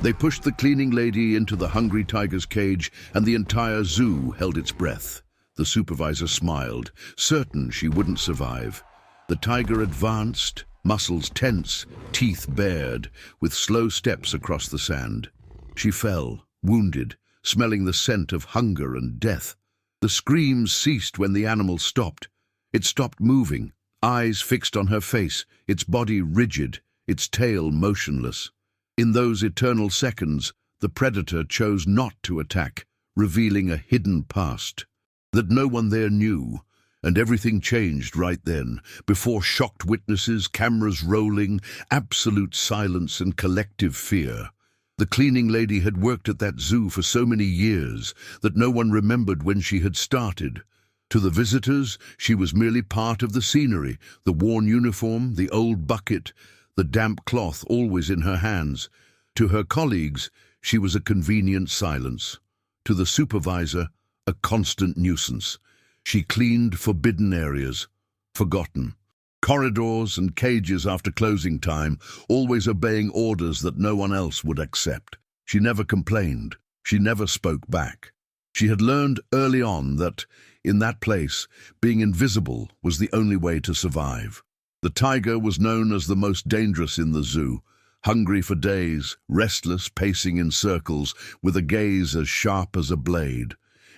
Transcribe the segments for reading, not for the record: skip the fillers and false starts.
They pushed the cleaning lady into the hungry tiger's cage, and the entire zoo held its breath. The supervisor smiled, certain she wouldn't survive. The tiger advanced, muscles tense, teeth bared, with slow steps across the sand. She fell, wounded, smelling the scent of hunger and death. The screams ceased when the animal stopped. It stopped moving, eyes fixed on her face, its body rigid, its tail motionless. In those eternal seconds, the predator chose not to attack, revealing a hidden past that no one there knew, and everything changed right then, before shocked witnesses, cameras rolling, absolute silence and collective fear. The cleaning lady had worked at that zoo for so many years that no one remembered when she had started. To the visitors, she was merely part of the scenery, the worn uniform, the old bucket, the damp cloth always in her hands. To her colleagues, she was a convenient silence. To the supervisor, a constant nuisance. She cleaned forbidden areas, forgotten. Corridors and cages after closing time, always obeying orders that no one else would accept. She never complained. She never spoke back. She had learned early on that, in that place, being invisible was the only way to survive. The tiger was known as the most dangerous in the zoo, hungry for days, restless, pacing in circles, with a gaze as sharp as a blade.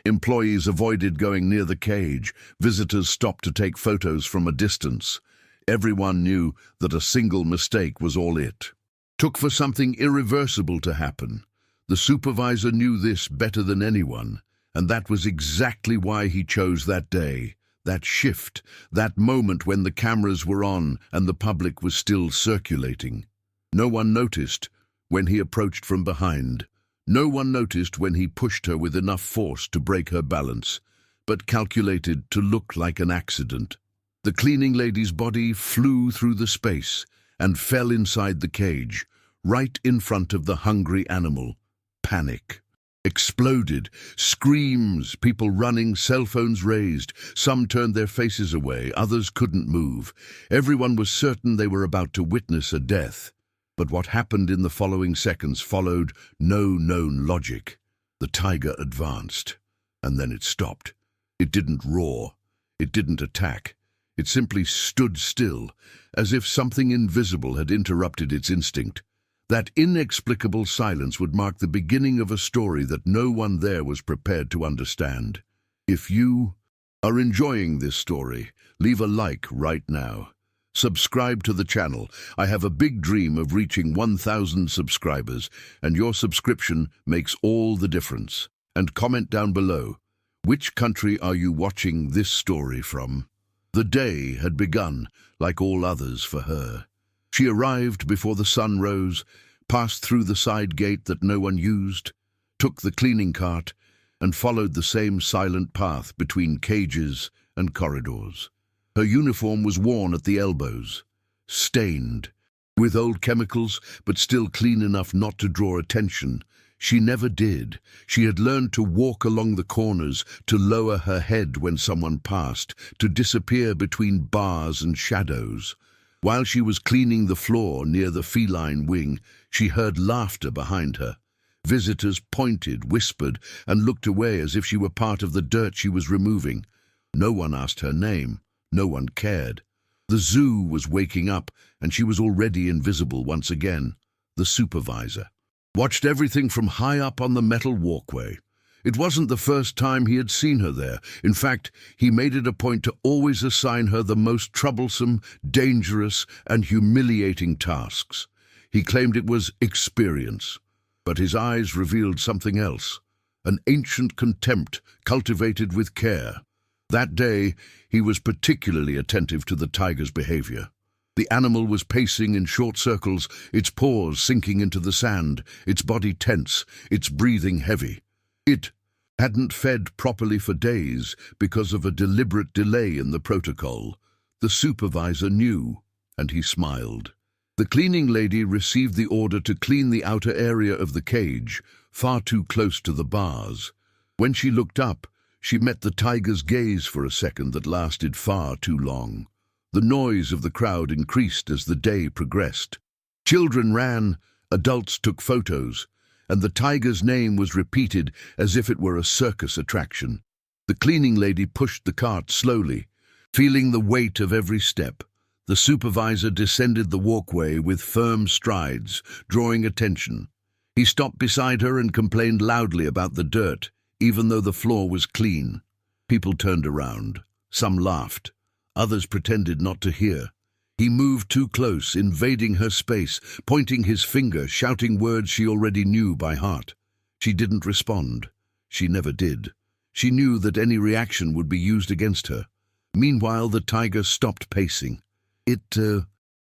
Employees avoided going near the cage. Visitors stopped to take photos from a distance. Everyone knew that a single mistake was all it took for something irreversible to happen. The supervisor knew this better than anyone, and that was exactly why he chose that day, that shift, that moment when the cameras were on and the public was still circulating. No one noticed when he approached from behind. No one noticed when he pushed her with enough force to break her balance, but calculated to look like an accident. The cleaning lady's body flew through the space and fell inside the cage, right in front of the hungry animal. Panic. Exploded. Screams, people running, cell phones raised. Some turned their faces away, others couldn't move. Everyone was certain they were about to witness a death. But what happened in the following seconds followed no known logic. The tiger advanced, and then it stopped. It didn't roar. It didn't attack. It simply stood still, as if something invisible had interrupted its instinct. That inexplicable silence would mark the beginning of a story that no one there was prepared to understand. If you are enjoying this story, leave a like right now. Subscribe to the channel. I have a big dream of reaching 1,000 subscribers, and your subscription makes all the difference. And comment down below, which country are you watching this story from? The day had begun, like all others for her. She arrived before the sun rose, passed through the side gate that no one used, took the cleaning cart, and followed the same silent path between cages and corridors. Her uniform was worn at the elbows, stained, with old chemicals, but still clean enough not to draw attention. She never did. She had learned to walk along the corners, to lower her head when someone passed, to disappear between bars and shadows. While she was cleaning the floor near the feline wing, she heard laughter behind her. Visitors pointed, whispered, and looked away as if she were part of the dirt she was removing. No one asked her name. No one cared. The zoo was waking up, and she was already invisible once again. The supervisor watched everything from high up on the metal walkway. It wasn't the first time he had seen her there. In fact, he made it a point to always assign her the most troublesome, dangerous, and humiliating tasks. He claimed it was experience, but his eyes revealed something else, an ancient contempt cultivated with care. That day, he was particularly attentive to the tiger's behavior. The animal was pacing in short circles, its paws sinking into the sand, its body tense, its breathing heavy. It hadn't fed properly for days because of a deliberate delay in the protocol. The supervisor knew, and he smiled. The cleaning lady received the order to clean the outer area of the cage, far too close to the bars. When she looked up, she met the tiger's gaze for a second that lasted far too long. The noise of the crowd increased as the day progressed. Children ran, adults took photos, and the tiger's name was repeated as if it were a circus attraction. The cleaning lady pushed the cart slowly, feeling the weight of every step. The supervisor descended the walkway with firm strides, drawing attention. He stopped beside her and complained loudly about the dirt, even though the floor was clean. People turned around. Some laughed. Others pretended not to hear. He moved too close, invading her space, pointing his finger, shouting words she already knew by heart. She didn't respond. She never did. She knew that any reaction would be used against her. Meanwhile, the tiger stopped pacing. It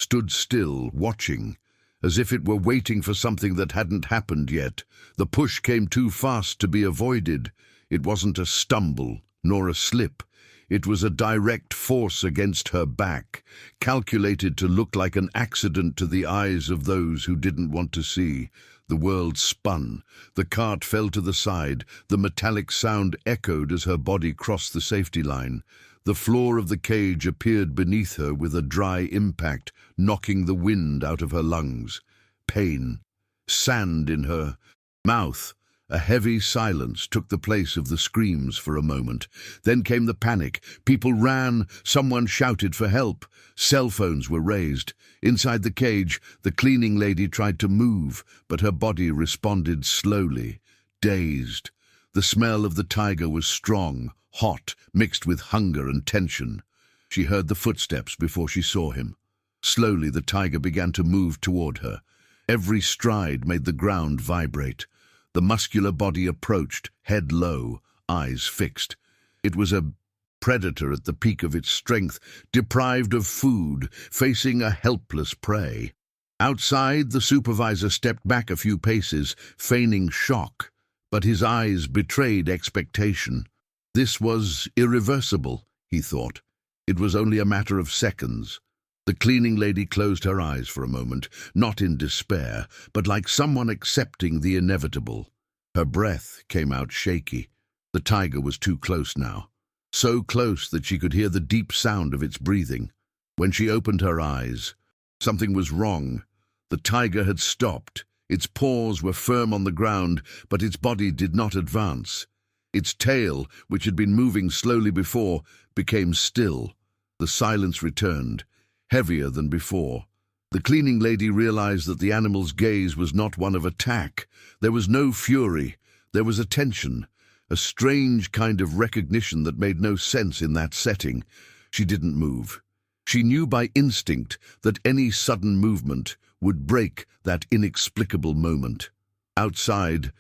stood still, watching, as if it were waiting for something that hadn't happened yet. The push came too fast to be avoided. It wasn't a stumble, nor a slip. It was a direct force against her back, calculated to look like an accident to the eyes of those who didn't want to see. The world spun. The cart fell to the side. The metallic sound echoed as her body crossed the safety line. The floor of the cage appeared beneath her with a dry impact, knocking the wind out of her lungs. Pain. Sand in her mouth. A heavy silence took the place of the screams for a moment. Then came the panic. People ran. Someone shouted for help. Cell phones were raised. Inside the cage, the cleaning lady tried to move, but her body responded slowly, dazed. The smell of the tiger was strong, hot, mixed with hunger and tension. She heard the footsteps before she saw him. Slowly, the tiger began to move toward her. Every stride made the ground vibrate. The muscular body approached, head low, eyes fixed. It was a predator at the peak of its strength, deprived of food, facing a helpless prey. Outside, the supervisor stepped back a few paces, feigning shock, but his eyes betrayed expectation. This was irreversible, he thought. It was only a matter of seconds. The cleaning lady closed her eyes for a moment, not in despair, but like someone accepting the inevitable. Her breath came out shaky. The tiger was too close now, so close that she could hear the deep sound of its breathing. When she opened her eyes, something was wrong. The tiger had stopped. Its paws were firm on the ground, but its body did not advance. Its tail, which had been moving slowly before, became still. The silence returned, heavier than before. The cleaning lady realized that the animal's gaze was not one of attack. There was no fury. There was attention, a strange kind of recognition that made no sense in that setting. She didn't move. She knew by instinct that any sudden movement would break that inexplicable moment. Outside,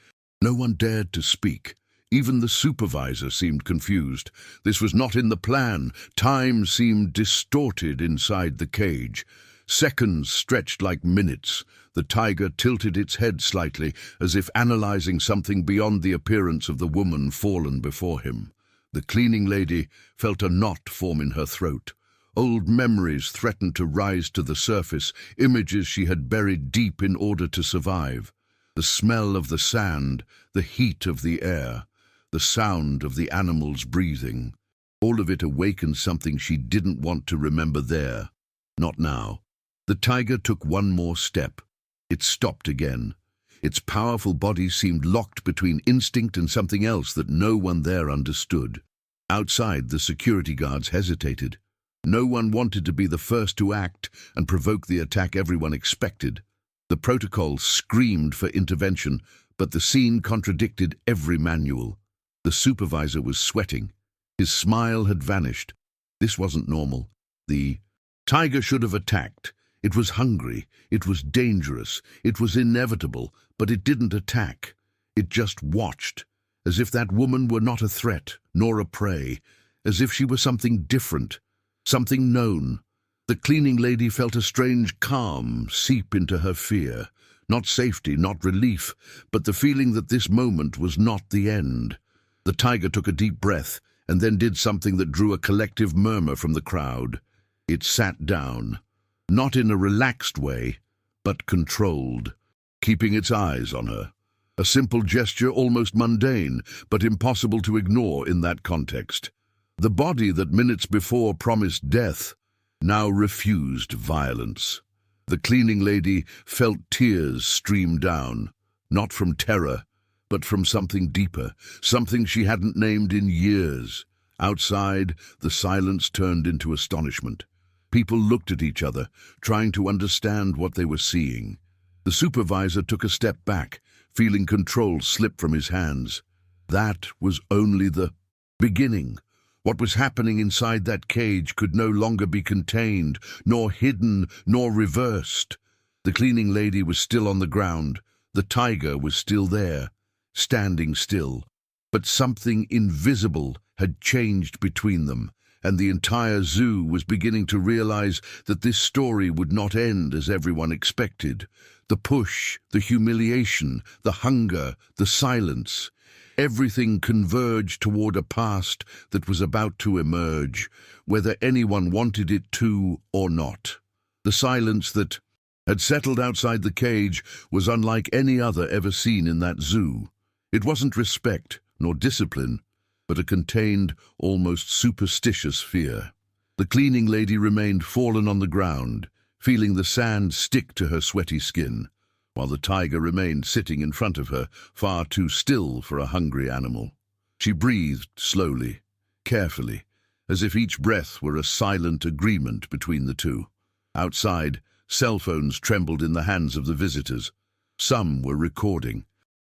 no one dared to speak. Even the supervisor seemed confused. This was not in the plan. Time seemed distorted inside the cage. Seconds stretched like minutes. The tiger tilted its head slightly, as if analyzing something beyond the appearance of the woman fallen before him. The cleaning lady felt a knot form in her throat. Old memories threatened to rise to the surface, images she had buried deep in order to survive. The smell of the sand, the heat of the air, the sound of the animals breathing. All of it awakened something she didn't want to remember there. Not now. The tiger took one more step. It stopped again. Its powerful body seemed locked between instinct and something else that no one there understood. Outside, the security guards hesitated. No one wanted to be the first to act and provoke the attack everyone expected. The protocol screamed for intervention, but the scene contradicted every manual. The supervisor was sweating. His smile had vanished. This wasn't normal. The tiger should have attacked. It was hungry. It was dangerous. It was inevitable, but it didn't attack. It just watched, as if that woman were not a threat, nor a prey, as if she were something different, something known. The cleaning lady felt a strange calm seep into her fear. Not safety, not relief, but the feeling that this moment was not the end. The tiger took a deep breath and then did something that drew a collective murmur from the crowd. It sat down, not in a relaxed way, but controlled, keeping its eyes on her. A simple gesture, almost mundane, but impossible to ignore in that context. The body that minutes before promised death now refused violence. The cleaning lady felt tears stream down. not from terror, but from something deeper, something she hadn't named in years. Outside, the silence turned into astonishment. People looked at each other, trying to understand what they were seeing. The supervisor took a step back, feeling control slip from his hands. That was only the beginning. What was happening inside that cage could no longer be contained, nor hidden, nor reversed. The cleaning lady was still on the ground. The tiger was still there, standing still. But something invisible had changed between them, and the entire zoo was beginning to realize that this story would not end as everyone expected. The push, the humiliation, the hunger, the silence, everything converged toward a past that was about to emerge, whether anyone wanted it to or not. The silence that had settled outside the cage was unlike any other ever seen in that zoo. It wasn't respect nor discipline, but a contained, almost superstitious fear. The cleaning lady remained fallen on the ground, feeling the sand stick to her sweaty skin, while the tiger remained sitting in front of her, far too still for a hungry animal. She breathed slowly, carefully, as if each breath were a silent agreement between the two. Outside, cell phones trembled in the hands of the visitors. Some were recording.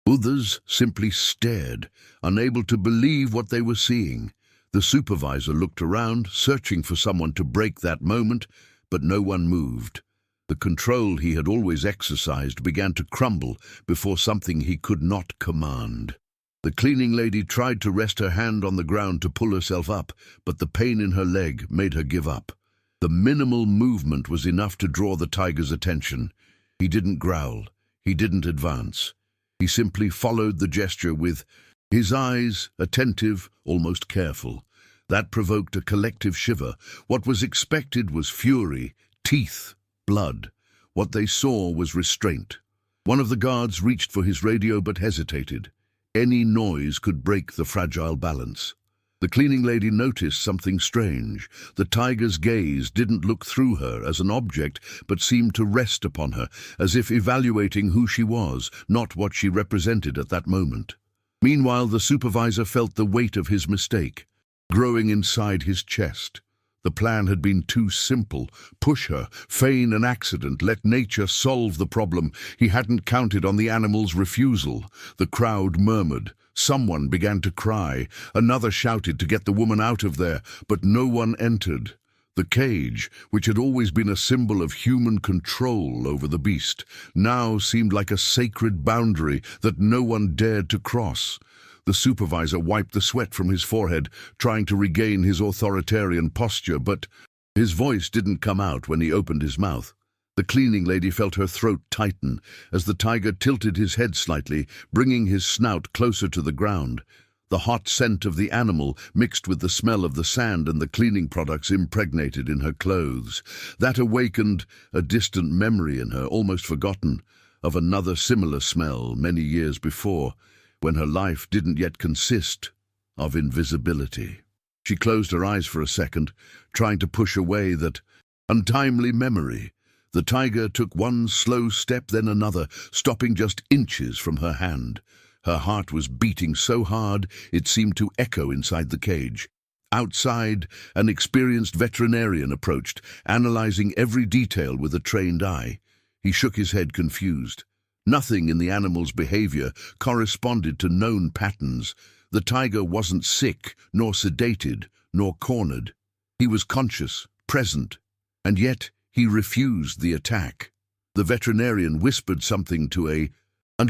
Others simply stared, unable to believe what they were seeing. The supervisor looked around, searching for someone to break that moment, but no one moved. The control he had always exercised began to crumble before something he could not command. The cleaning lady tried to rest her hand on the ground to pull herself up, but the pain in her leg made her give up. The minimal movement was enough to draw the tiger's attention. He didn't growl. He didn't advance. He simply followed the gesture with his eyes attentive, almost careful. That provoked a collective shiver. What was expected was fury, teeth, blood. What they saw was restraint. One of the guards reached for his radio but hesitated. Any noise could break the fragile balance. The cleaning lady noticed something strange. The tiger's gaze didn't look through her as an object, but seemed to rest upon her, as if evaluating who she was, not what she represented at that moment. Meanwhile, the supervisor felt the weight of his mistake growing inside his chest. The plan had been too simple. Push her, feign an accident, let nature solve the problem. He hadn't counted on the animal's refusal. The crowd murmured. Someone began to cry. Another shouted to get the woman out of there, but no one entered. The cage, which had always been a symbol of human control over the beast, now seemed like a sacred boundary that no one dared to cross. The supervisor wiped the sweat from his forehead, trying to regain his authoritarian posture, but his voice didn't come out when he opened his mouth. The cleaning lady felt her throat tighten as the tiger tilted his head slightly, bringing his snout closer to the ground. The hot scent of the animal mixed with the smell of the sand and the cleaning products impregnated in her clothes. That awakened a distant memory in her, almost forgotten, of another similar smell many years before, when her life didn't yet consist of invisibility. She closed her eyes for a second, trying to push away that untimely memory. The tiger took one slow step, then another, stopping just inches from her hand. Her heart was beating so hard it seemed to echo inside the cage. Outside, an experienced veterinarian approached, analyzing every detail with a trained eye. He shook his head, confused. Nothing in the animal's behavior corresponded to known patterns. The tiger wasn't sick, nor sedated, nor cornered. He was conscious, present, and yet he refused the attack. The veterinarian whispered something to a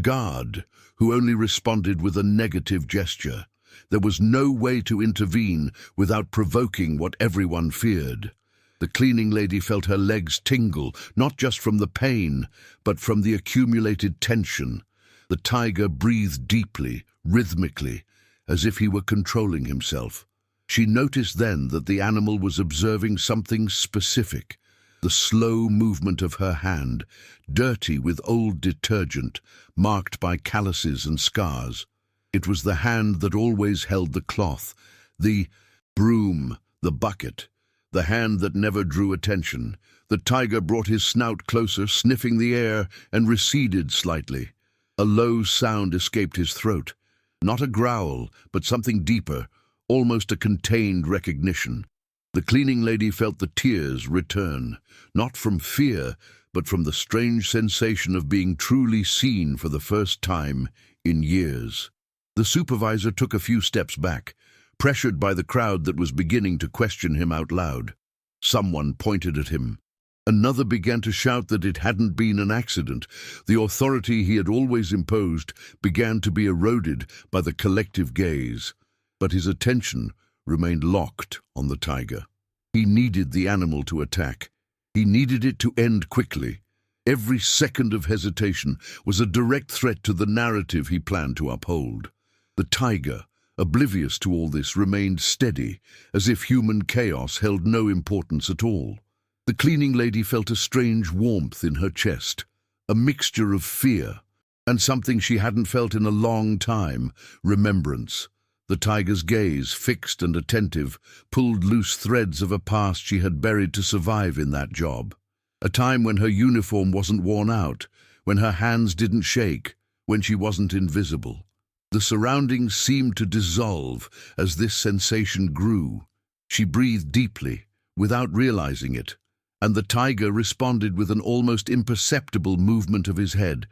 guard, who only responded with a negative gesture. There was no way to intervene without provoking what everyone feared. The cleaning lady felt her legs tingle, not just from the pain, but from the accumulated tension. The tiger breathed deeply, rhythmically, as if he were controlling himself. She noticed then that the animal was observing something specific. The slow movement of her hand, dirty with old detergent, marked by calluses and scars. It was the hand that always held the cloth, the broom, the bucket, the hand that never drew attention. The tiger brought his snout closer, sniffing the air, and receded slightly. A low sound escaped his throat. Not a growl, but something deeper, almost a contained recognition. The cleaning lady felt the tears return, not from fear, but from the strange sensation of being truly seen for the first time in years. The supervisor took a few steps back, pressured by the crowd that was beginning to question him out loud. Someone pointed at him. Another began to shout that it hadn't been an accident. The authority he had always imposed began to be eroded by the collective gaze. But his attention remained locked on the tiger. He needed the animal to attack. He needed it to end quickly. Every second of hesitation was a direct threat to the narrative he planned to uphold. The tiger, oblivious to all this, remained steady, as if human chaos held no importance at all. The cleaning lady felt a strange warmth in her chest, a mixture of fear and something she hadn't felt in a long time, remembrance. The tiger's gaze, fixed and attentive, pulled loose threads of a past she had buried to survive in that job. A time when her uniform wasn't worn out, when her hands didn't shake, when she wasn't invisible. The surroundings seemed to dissolve as this sensation grew. She breathed deeply, without realizing it, and the tiger responded with an almost imperceptible movement of his head,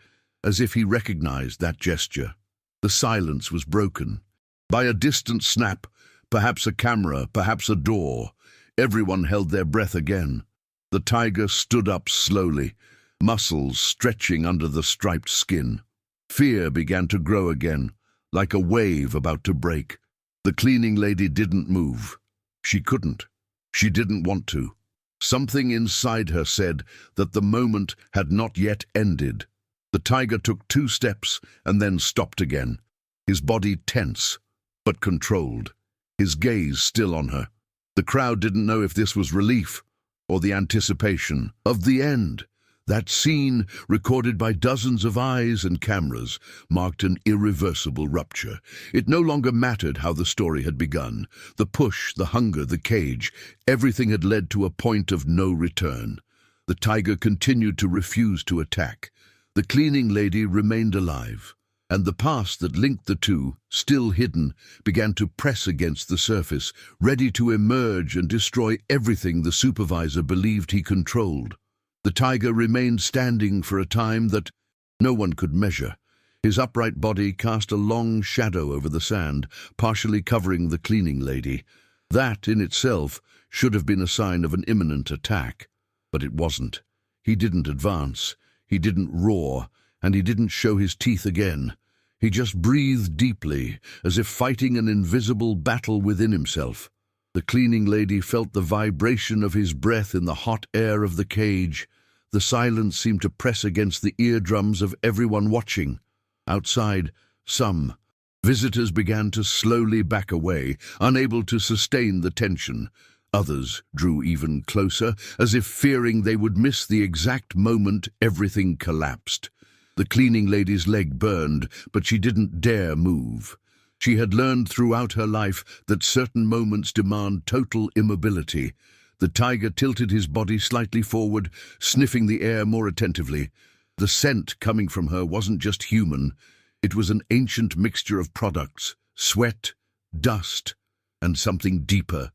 as if he recognized that gesture. The silence was broken. By a distant snap, perhaps a camera, perhaps a door, everyone held their breath again. The tiger stood up slowly, muscles stretching under the striped skin. Fear began to grow again, like a wave about to break. The cleaning lady didn't move. She couldn't. She didn't want to. Something inside her said that the moment had not yet ended. The tiger took 2 steps and then stopped again, his body tense, but controlled, his gaze still on her. The crowd didn't know if this was relief or the anticipation of the end. That scene, recorded by dozens of eyes and cameras, marked an irreversible rupture. It no longer mattered how the story had begun. The push, the hunger, the cage, everything had led to a point of no return. The tiger continued to refuse to attack. The cleaning lady remained alive, and the past that linked the two, still hidden, began to press against the surface, ready to emerge and destroy everything the supervisor believed he controlled. The tiger remained standing for a time that no one could measure. His upright body cast a long shadow over the sand, partially covering the cleaning lady. That, in itself, should have been a sign of an imminent attack. But it wasn't. He didn't advance, he didn't roar, and he didn't show his teeth again. He just breathed deeply, as if fighting an invisible battle within himself. The cleaning lady felt the vibration of his breath in the hot air of the cage. The silence seemed to press against the eardrums of everyone watching. Outside, some visitors began to slowly back away, unable to sustain the tension. Others drew even closer, as if fearing they would miss the exact moment everything collapsed. The cleaning lady's leg burned, but she didn't dare move. She had learned throughout her life that certain moments demand total immobility. The tiger tilted his body slightly forward, sniffing the air more attentively. The scent coming from her wasn't just human. It was an ancient mixture of products, sweat, dust, and something deeper,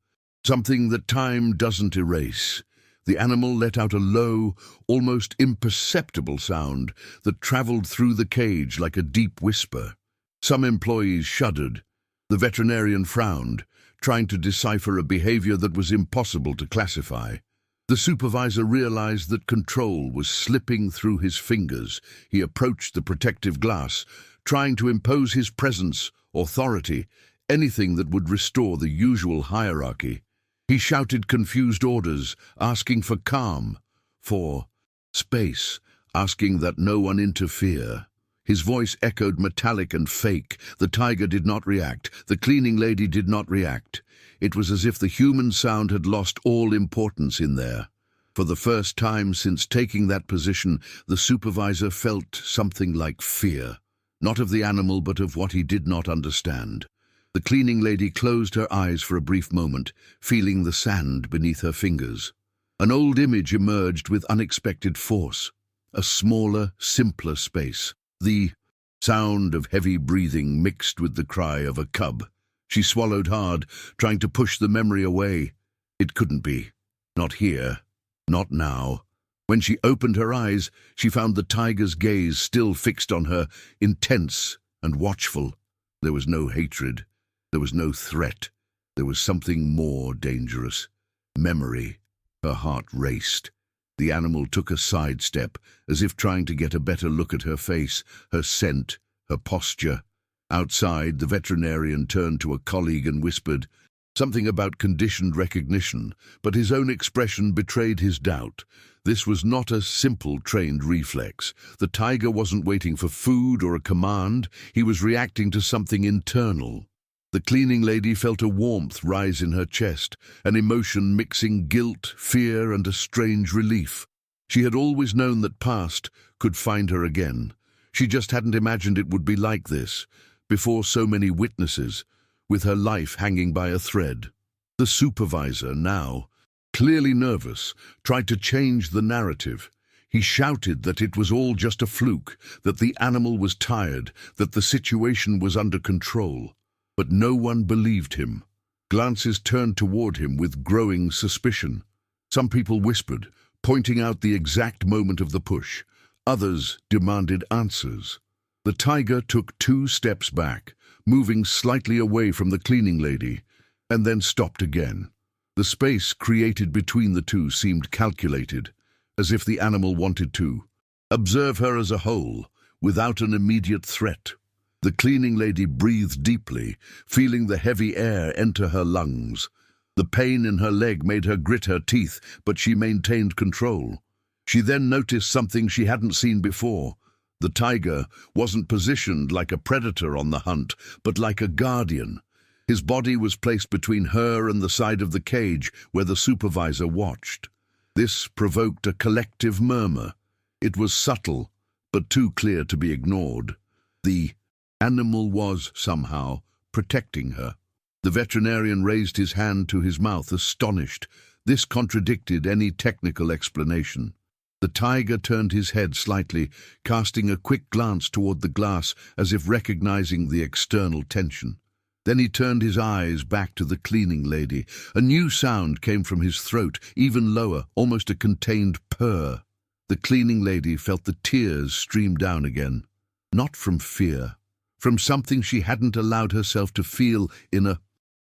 something that time doesn't erase. The animal let out a low, almost imperceptible sound that traveled through the cage like a deep whisper. Some employees shuddered. The veterinarian frowned, trying to decipher a behavior that was impossible to classify. The supervisor realized that control was slipping through his fingers. He approached the protective glass, trying to impose his presence, authority, anything that would restore the usual hierarchy. He shouted confused orders, asking for calm, for space, asking that no one interfere. His voice echoed metallic and fake. The tiger did not react. The cleaning lady did not react. It was as if the human sound had lost all importance in there. For the first time since taking that position, the supervisor felt something like fear, not of the animal but of what he did not understand. The cleaning lady closed her eyes for a brief moment, feeling the sand beneath her fingers. An old image emerged with unexpected force. A smaller, simpler space. The sound of heavy breathing mixed with the cry of a cub. She swallowed hard, trying to push the memory away. It couldn't be. Not here. Not now. When she opened her eyes, she found the tiger's gaze still fixed on her, intense and watchful. There was no hatred. There was no threat. There was something more dangerous. Memory. Her heart raced. The animal took a sidestep, as if trying to get a better look at her face, her scent, her posture. Outside, the veterinarian turned to a colleague and whispered something about conditioned recognition, but his own expression betrayed his doubt. This was not a simple trained reflex. The tiger wasn't waiting for food or a command. He was reacting to something internal. The cleaning lady felt a warmth rise in her chest, an emotion mixing guilt, fear, and a strange relief. She had always known that past could find her again. She just hadn't imagined it would be like this, before so many witnesses, with her life hanging by a thread. The supervisor, now, clearly nervous, tried to change the narrative. He shouted that it was all just a fluke, that the animal was tired, that the situation was under control. But no one believed him. Glances turned toward him with growing suspicion. Some people whispered, pointing out the exact moment of the push. Others demanded answers. The tiger took 2 steps back, moving slightly away from the cleaning lady, and then stopped again. The space created between the two seemed calculated, as if the animal wanted to observe her as a whole, without an immediate threat. The cleaning lady breathed deeply, feeling the heavy air enter her lungs. The pain in her leg made her grit her teeth, but she maintained control. She then noticed something she hadn't seen before. The tiger wasn't positioned like a predator on the hunt, but like a guardian. His body was placed between her and the side of the cage where the supervisor watched. This provoked a collective murmur. It was subtle, but too clear to be ignored. The animal was, somehow, protecting her. The veterinarian raised his hand to his mouth, astonished. This contradicted any technical explanation. The tiger turned his head slightly, casting a quick glance toward the glass as if recognizing the external tension. Then he turned his eyes back to the cleaning lady. A new sound came from his throat, even lower, almost a contained purr. The cleaning lady felt the tears stream down again. Not from fear. From something she hadn't allowed herself to feel in a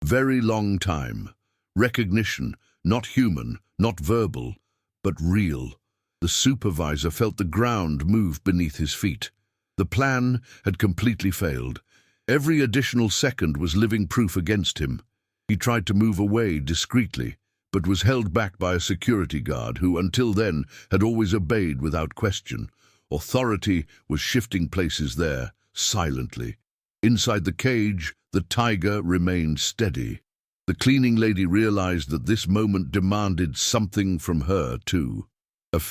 very long time. Recognition, not human, not verbal, but real. The supervisor felt the ground move beneath his feet. The plan had completely failed. Every additional second was living proof against him. He tried to move away discreetly, but was held back by a security guard who, until then, had always obeyed without question. Authority was shifting places there, silently. Inside the cage, the tiger remained steady. The cleaning lady realized that this moment demanded something from her, too. A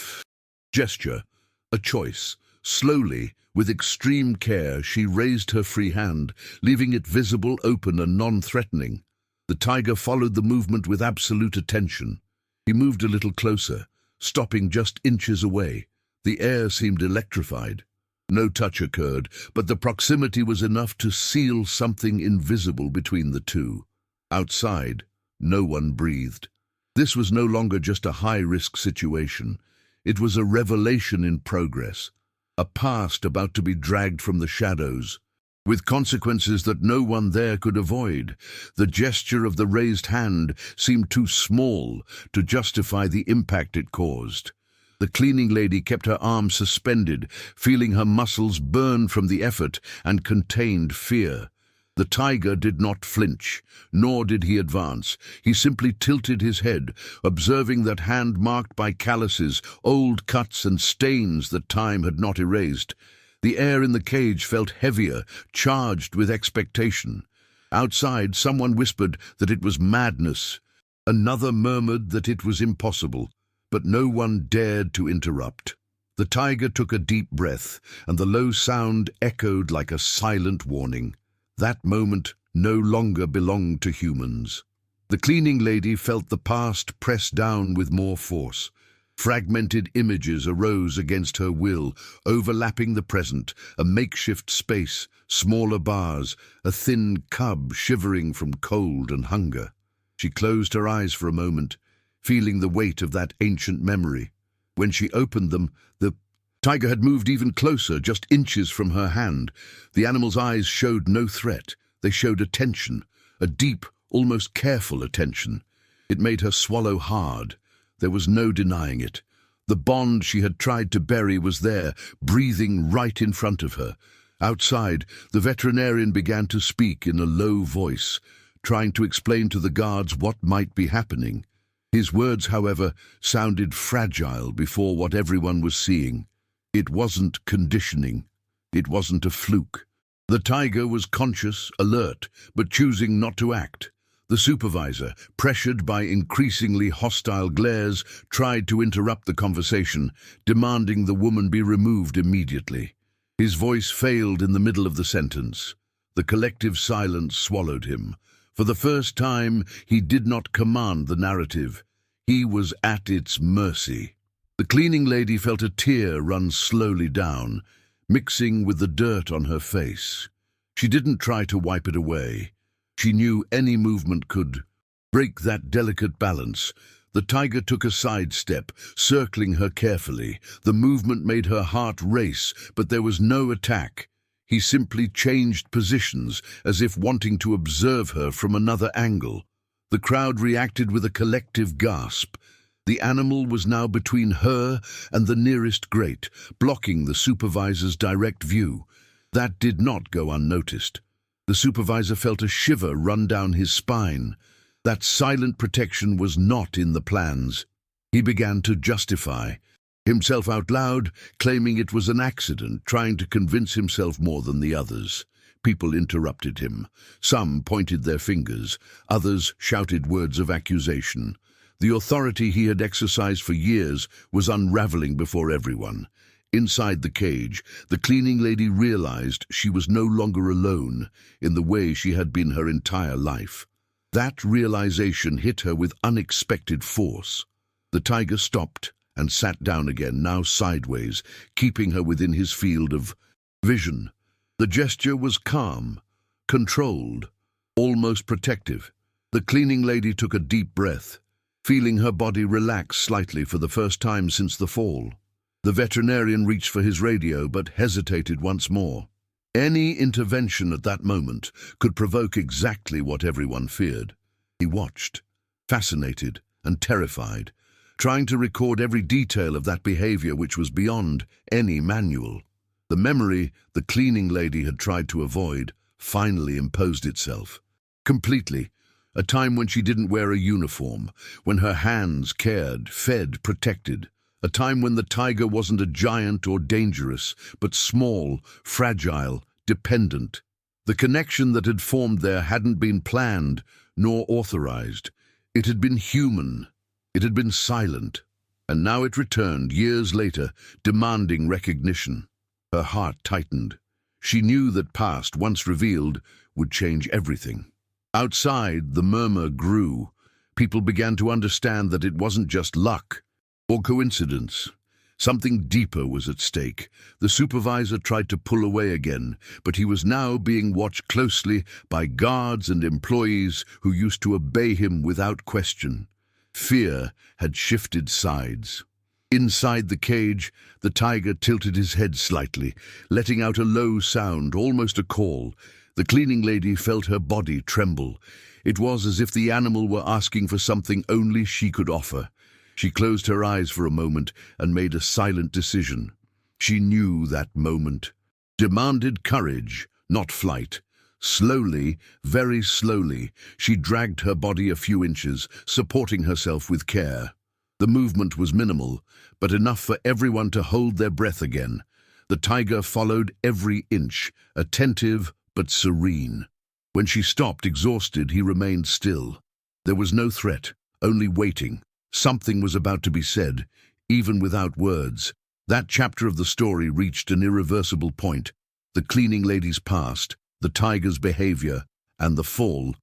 gesture, a choice. Slowly, with extreme care, she raised her free hand, leaving it visible, open, and non-threatening. The tiger followed the movement with absolute attention. He moved a little closer, stopping just inches away. The air seemed electrified. No touch occurred, but the proximity was enough to seal something invisible between the two. Outside, no one breathed. This was no longer just a high-risk situation. It was a revelation in progress, a past about to be dragged from the shadows, with consequences that no one there could avoid. The gesture of the raised hand seemed too small to justify the impact it caused. The cleaning lady kept her arm suspended, feeling her muscles burn from the effort and contained fear. The tiger did not flinch, nor did he advance. He simply tilted his head, observing that hand marked by calluses, old cuts and stains that time had not erased. The air in the cage felt heavier, charged with expectation. Outside, someone whispered that it was madness. Another murmured that it was impossible, but no one dared to interrupt. The tiger took a deep breath, and the low sound echoed like a silent warning. That moment no longer belonged to humans. The cleaning lady felt the past press down with more force. Fragmented images arose against her will, overlapping the present, a makeshift space, smaller bars, a thin cub shivering from cold and hunger. She closed her eyes for a moment, feeling the weight of that ancient memory. When she opened them, the tiger had moved even closer, just inches from her hand. The animal's eyes showed no threat. They showed attention, a deep, almost careful attention. It made her swallow hard. There was no denying it. The bond she had tried to bury was there, breathing right in front of her. Outside, the veterinarian began to speak in a low voice, trying to explain to the guards what might be happening. His words, however, sounded fragile before what everyone was seeing. It wasn't conditioning. It wasn't a fluke. The tiger was conscious, alert, but choosing not to act. The supervisor, pressured by increasingly hostile glares, tried to interrupt the conversation, demanding the woman be removed immediately. His voice failed in the middle of the sentence. The collective silence swallowed him. For the first time, he did not command the narrative. He was at its mercy. The cleaning lady felt a tear run slowly down, mixing with the dirt on her face. She didn't try to wipe it away. She knew any movement could break that delicate balance. The tiger took a sidestep, circling her carefully. The movement made her heart race, but there was no attack. He simply changed positions, as if wanting to observe her from another angle. The crowd reacted with a collective gasp. The animal was now between her and the nearest grate, blocking the supervisor's direct view. That did not go unnoticed. The supervisor felt a shiver run down his spine. That silent protection was not in the plans. He began to justify himself out loud, claiming it was an accident, trying to convince himself more than the others. People interrupted him. Some pointed their fingers, others shouted words of accusation. The authority he had exercised for years was unraveling before everyone. Inside the cage, the cleaning lady realized she was no longer alone in the way she had been her entire life. That realization hit her with unexpected force. The tiger stopped and sat down again, now sideways, keeping her within his field of vision. The gesture was calm, controlled, almost protective. The cleaning lady took a deep breath, feeling her body relax slightly for the first time since the fall. The veterinarian reached for his radio but hesitated once more. Any intervention at that moment could provoke exactly what everyone feared. He watched, fascinated and terrified, trying to record every detail of that behavior which was beyond any manual. The memory the cleaning lady had tried to avoid finally imposed itself. Completely. A time when she didn't wear a uniform, when her hands cared, fed, protected. A time when the tiger wasn't a giant or dangerous, but small, fragile, dependent. The connection that had formed there hadn't been planned nor authorized. It had been human. It had been silent. And now it returned, years later, demanding recognition. Her heart tightened. She knew that past, once revealed, would change everything. Outside, the murmur grew. People began to understand that it wasn't just luck or coincidence. Something deeper was at stake. The supervisor tried to pull away again, but he was now being watched closely by guards and employees who used to obey him without question. Fear had shifted sides. Inside the cage, the tiger tilted his head slightly, letting out a low sound, almost a call. The cleaning lady felt her body tremble. It was as if the animal were asking for something only she could offer. She closed her eyes for a moment and made a silent decision. She knew that moment demanded courage, not flight. Slowly, very slowly, she dragged her body a few inches, supporting herself with care. The movement was minimal, but enough for everyone to hold their breath again. The tiger followed every inch, attentive but serene. When she stopped, exhausted, he remained still. There was no threat, only waiting. Something was about to be said, even without words. That chapter of the story reached an irreversible point. The cleaning lady's past, the tiger's behavior, and the fall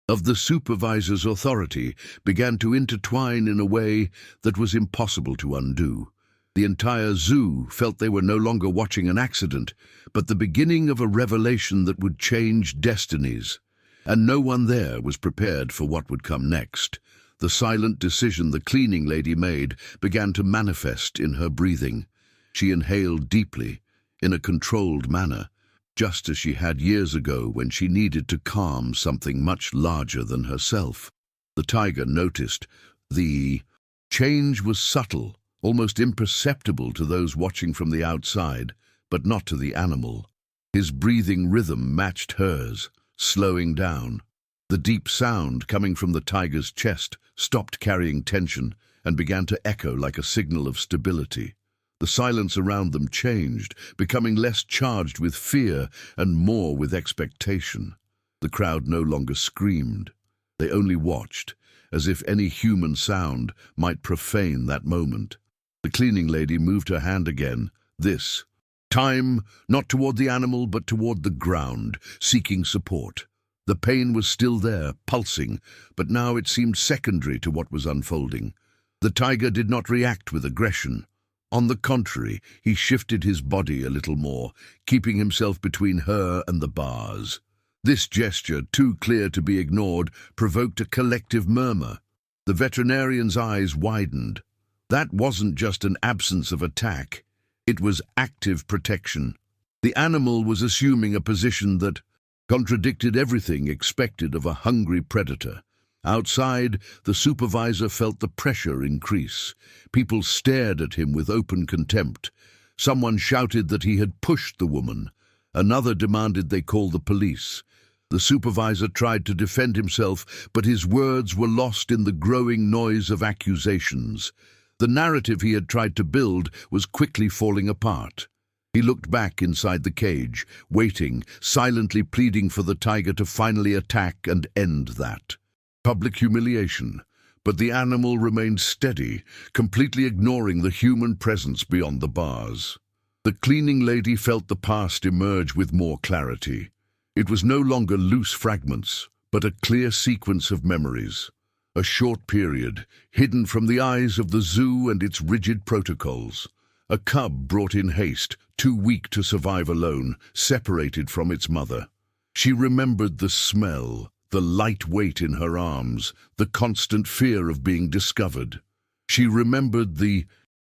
of the supervisor's authority began to intertwine in a way that was impossible to undo. The entire zoo felt they were no longer watching an accident, but the beginning of a revelation that would change destinies. And no one there was prepared for what would come next. The silent decision the cleaning lady made began to manifest in her breathing. She inhaled deeply, in a controlled manner, just as she had years ago when she needed to calm something much larger than herself. The tiger noticed. The change was subtle, almost imperceptible to those watching from the outside, but not to the animal. His breathing rhythm matched hers, slowing down. The deep sound coming from the tiger's chest stopped carrying tension and began to echo like a signal of stability. The silence around them changed, becoming less charged with fear and more with expectation. The crowd no longer screamed. They only watched, as if any human sound might profane that moment. The cleaning lady moved her hand again, this time not toward the animal but toward the ground, seeking support. The pain was still there, pulsing, but now it seemed secondary to what was unfolding. The tiger did not react with aggression. On the contrary, he shifted his body a little more, keeping himself between her and the bars. This gesture, too clear to be ignored, provoked a collective murmur. The veterinarian's eyes widened. That wasn't just an absence of attack. It was active protection. The animal was assuming a position that contradicted everything expected of a hungry predator. Outside, the supervisor felt the pressure increase. People stared at him with open contempt. Someone shouted that he had pushed the woman. Another demanded they call the police. The supervisor tried to defend himself, but his words were lost in the growing noise of accusations. The narrative he had tried to build was quickly falling apart. He looked back inside the cage, waiting, silently pleading for the tiger to finally attack and end that. Public humiliation, but the animal remained steady, completely ignoring the human presence beyond the bars. The cleaning lady felt the past emerge with more clarity. It was no longer loose fragments, but a clear sequence of memories. A short period, hidden from the eyes of the zoo and its rigid protocols. A cub brought in haste, too weak to survive alone, separated from its mother. She remembered the smell, the light weight in her arms, the constant fear of being discovered. She remembered the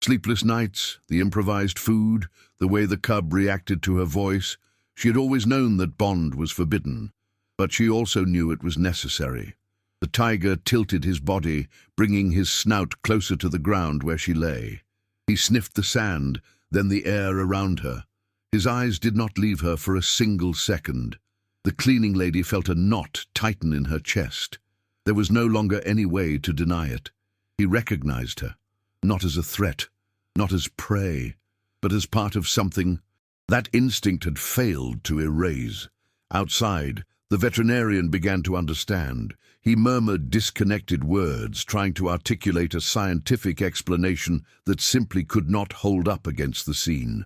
sleepless nights, the improvised food, the way the cub reacted to her voice. She had always known that bond was forbidden, but she also knew it was necessary. The tiger tilted his body, bringing his snout closer to the ground where she lay. He sniffed the sand, then the air around her. His eyes did not leave her for a single second. The cleaning lady felt a knot tighten in her chest. There was no longer any way to deny it. He recognized her, not as a threat, not as prey, but as part of something that instinct had failed to erase. Outside, the veterinarian began to understand. He murmured disconnected words, trying to articulate a scientific explanation that simply could not hold up against the scene.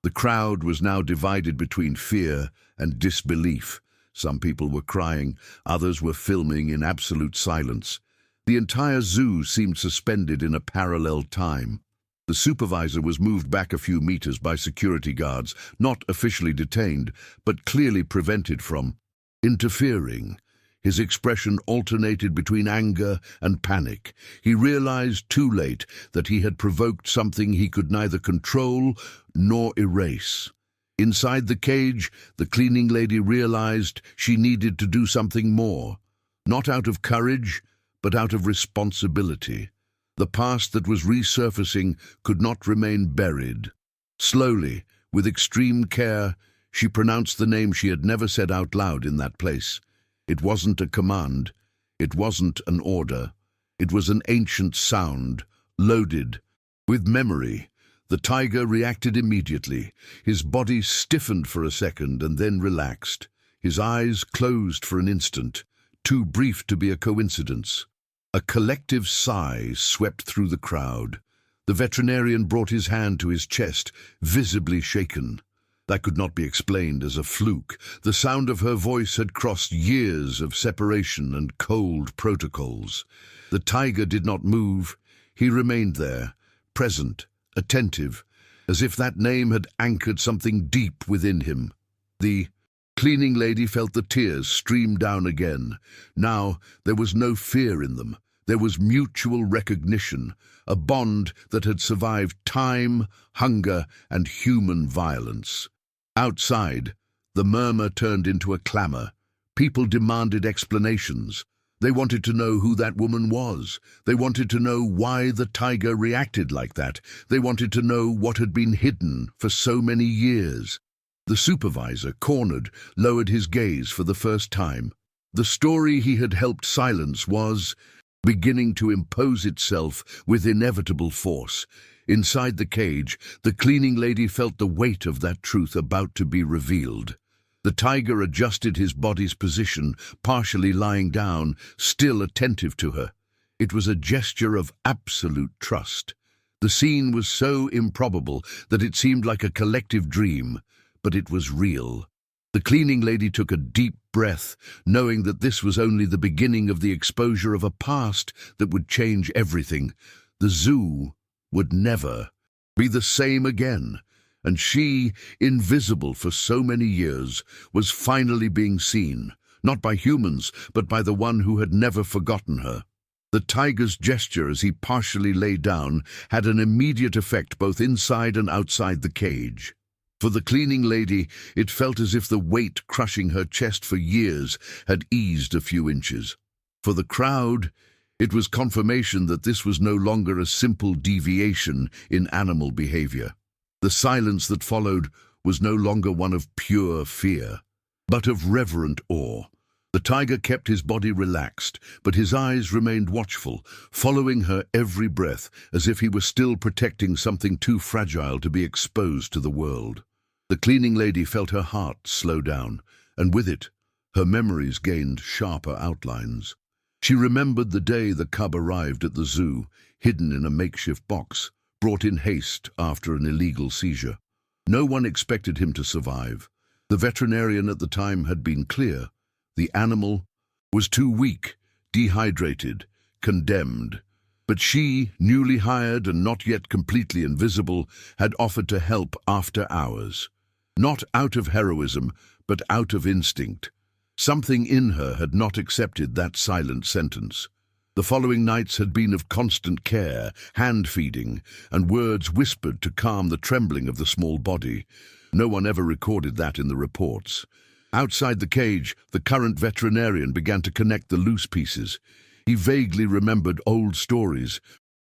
The crowd was now divided between fear and disbelief. Some people were crying, others were filming in absolute silence. The entire zoo seemed suspended in a parallel time. The supervisor was moved back a few meters by security guards, not officially detained, but clearly prevented from interfering. His expression alternated between anger and panic. He realized too late that he had provoked something he could neither control nor erase. Inside the cage, the cleaning lady realized she needed to do something more, not out of courage, but out of responsibility. The past that was resurfacing could not remain buried. Slowly, with extreme care, she pronounced the name she had never said out loud in that place. It wasn't a command. It wasn't an order. It was an ancient sound, loaded with memory. The tiger reacted immediately. His body stiffened for a second and then relaxed. His eyes closed for an instant, too brief to be a coincidence. A collective sigh swept through the crowd. The veterinarian brought his hand to his chest, visibly shaken. That could not be explained as a fluke. The sound of her voice had crossed years of separation and cold protocols. The tiger did not move. He remained there, present, attentive, as if that name had anchored something deep within him. The cleaning lady felt the tears stream down again. Now there was no fear in them. There was mutual recognition, a bond that had survived time, hunger, and human violence. Outside, the murmur turned into a clamor. People demanded explanations. They wanted to know who that woman was. They wanted to know why the tiger reacted like that. They wanted to know what had been hidden for so many years. The supervisor, cornered, lowered his gaze for the first time. The story he had helped silence was beginning to impose itself with inevitable force. Inside the cage, the cleaning lady felt the weight of that truth about to be revealed. The tiger adjusted his body's position, partially lying down, still attentive to her. It was a gesture of absolute trust. The scene was so improbable that it seemed like a collective dream, but it was real. The cleaning lady took a deep breath, knowing that this was only the beginning of the exposure of a past that would change everything. The zoo would never be the same again, and she, invisible for so many years, was finally being seen, not by humans, but by the one who had never forgotten her. The tiger's gesture as he partially lay down had an immediate effect both inside and outside the cage. For the cleaning lady, it felt as if the weight crushing her chest for years had eased a few inches. For the crowd, it was confirmation that this was no longer a simple deviation in animal behavior. The silence that followed was no longer one of pure fear, but of reverent awe. The tiger kept his body relaxed, but his eyes remained watchful, following her every breath, as if he were still protecting something too fragile to be exposed to the world. The cleaning lady felt her heart slow down, and with it, her memories gained sharper outlines. She remembered the day the cub arrived at the zoo, hidden in a makeshift box, brought in haste after an illegal seizure. No one expected him to survive. The veterinarian at the time had been clear. The animal was too weak, dehydrated, condemned. But she, newly hired and not yet completely invisible, had offered to help after hours. Not out of heroism, but out of instinct. Something in her had not accepted that silent sentence. The following nights had been of constant care, hand-feeding, and words whispered to calm the trembling of the small body. No one ever recorded that in the reports. Outside the cage, the current veterinarian began to connect the loose pieces. He vaguely remembered old stories,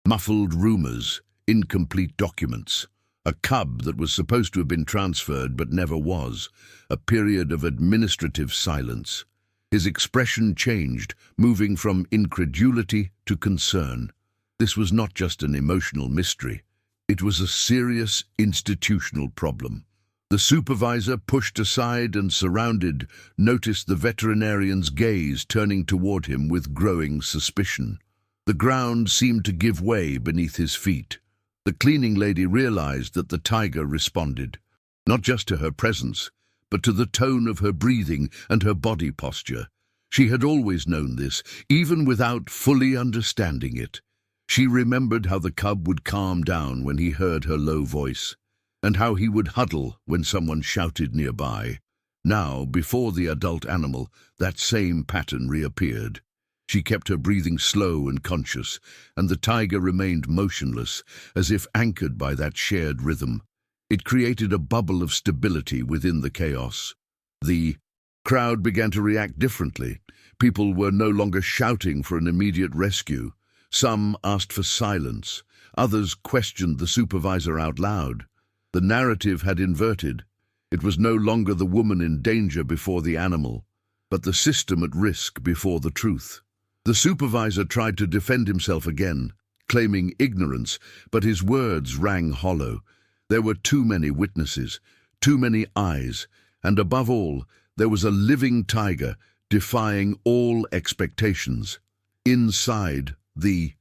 muffled rumors, incomplete documents. A cub that was supposed to have been transferred but never was. A period of administrative silence. His expression changed, moving from incredulity to concern. This was not just an emotional mystery. It was a serious institutional problem. The supervisor, pushed aside and surrounded, noticed the veterinarian's gaze turning toward him with growing suspicion. The ground seemed to give way beneath his feet. The cleaning lady realized that the tiger responded, not just to her presence, but to the tone of her breathing and her body posture. She had always known this, even without fully understanding it. She remembered how the cub would calm down when he heard her low voice, and how he would huddle when someone shouted nearby. Now, before the adult animal, that same pattern reappeared. She kept her breathing slow and conscious, and the tiger remained motionless, as if anchored by that shared rhythm. It created a bubble of stability within the chaos. The crowd began to react differently. People were no longer shouting for an immediate rescue. Some asked for silence. Others questioned the supervisor out loud. The narrative had inverted. It was no longer the woman in danger before the animal, but the system at risk before the truth. The supervisor tried to defend himself again, claiming ignorance, but his words rang hollow. There were too many witnesses, too many eyes, and above all, there was a living tiger defying all expectations. Inside the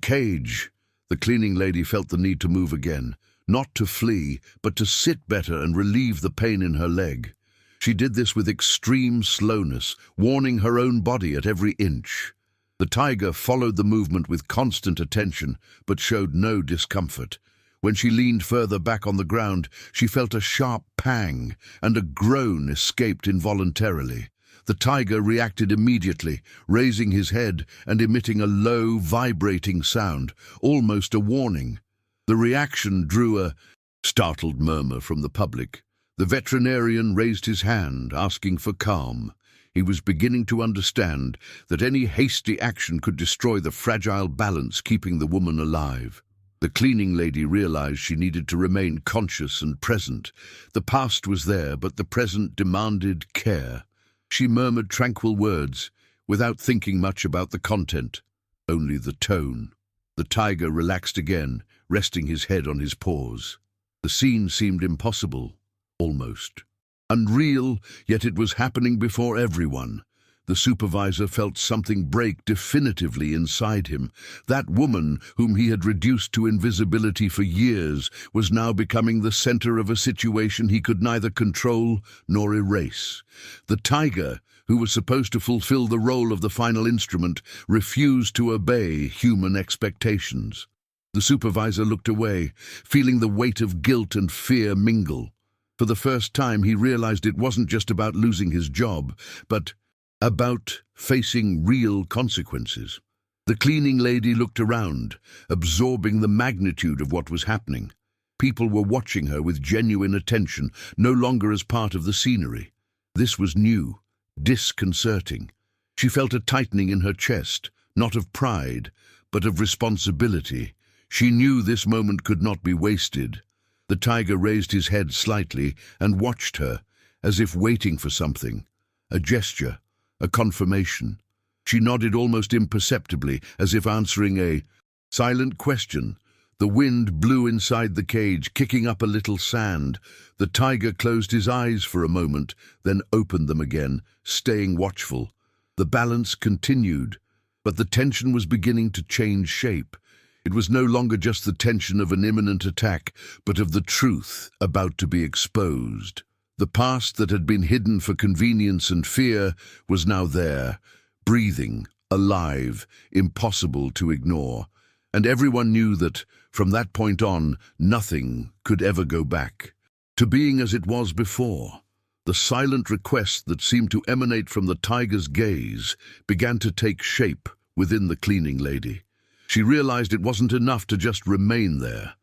cage, the cleaning lady felt the need to move again, not to flee, but to sit better and relieve the pain in her leg. She did this with extreme slowness, warning her own body at every inch. The tiger followed the movement with constant attention, but showed no discomfort. When she leaned further back on the ground, she felt a sharp pang, and a groan escaped involuntarily. The tiger reacted immediately, raising his head and emitting a low, vibrating sound, almost a warning. The reaction drew a startled murmur from the public. The veterinarian raised his hand, asking for calm. He was beginning to understand that any hasty action could destroy the fragile balance keeping the woman alive. The cleaning lady realized she needed to remain conscious and present. The past was there, but the present demanded care. She murmured tranquil words, without thinking much about the content, only the tone. The tiger relaxed again, resting his head on his paws. The scene seemed impossible, almost. Unreal, yet it was happening before everyone. The supervisor felt something break definitively inside him. That woman, whom he had reduced to invisibility for years, was now becoming the center of a situation he could neither control nor erase. The tiger, who was supposed to fulfill the role of the final instrument, refused to obey human expectations. The supervisor looked away, feeling the weight of guilt and fear mingle. For the first time, he realized it wasn't just about losing his job, but about facing real consequences. The cleaning lady looked around, absorbing the magnitude of what was happening. People were watching her with genuine attention, no longer as part of the scenery. This was new, disconcerting. She felt a tightening in her chest, not of pride, but of responsibility. She knew this moment could not be wasted. The tiger raised his head slightly and watched her, as if waiting for something. A gesture, a confirmation. She nodded almost imperceptibly, as if answering a silent question. The wind blew inside the cage, kicking up a little sand. The tiger closed his eyes for a moment, then opened them again, staying watchful. The balance continued, but the tension was beginning to change shape. It was no longer just the tension of an imminent attack, but of the truth about to be exposed. The past that had been hidden for convenience and fear was now there, breathing, alive, impossible to ignore. And everyone knew that, from that point on, nothing could ever go back to being as it was before. The silent request that seemed to emanate from the tiger's gaze began to take shape within the cleaning lady. She realized it wasn't enough to just remain there,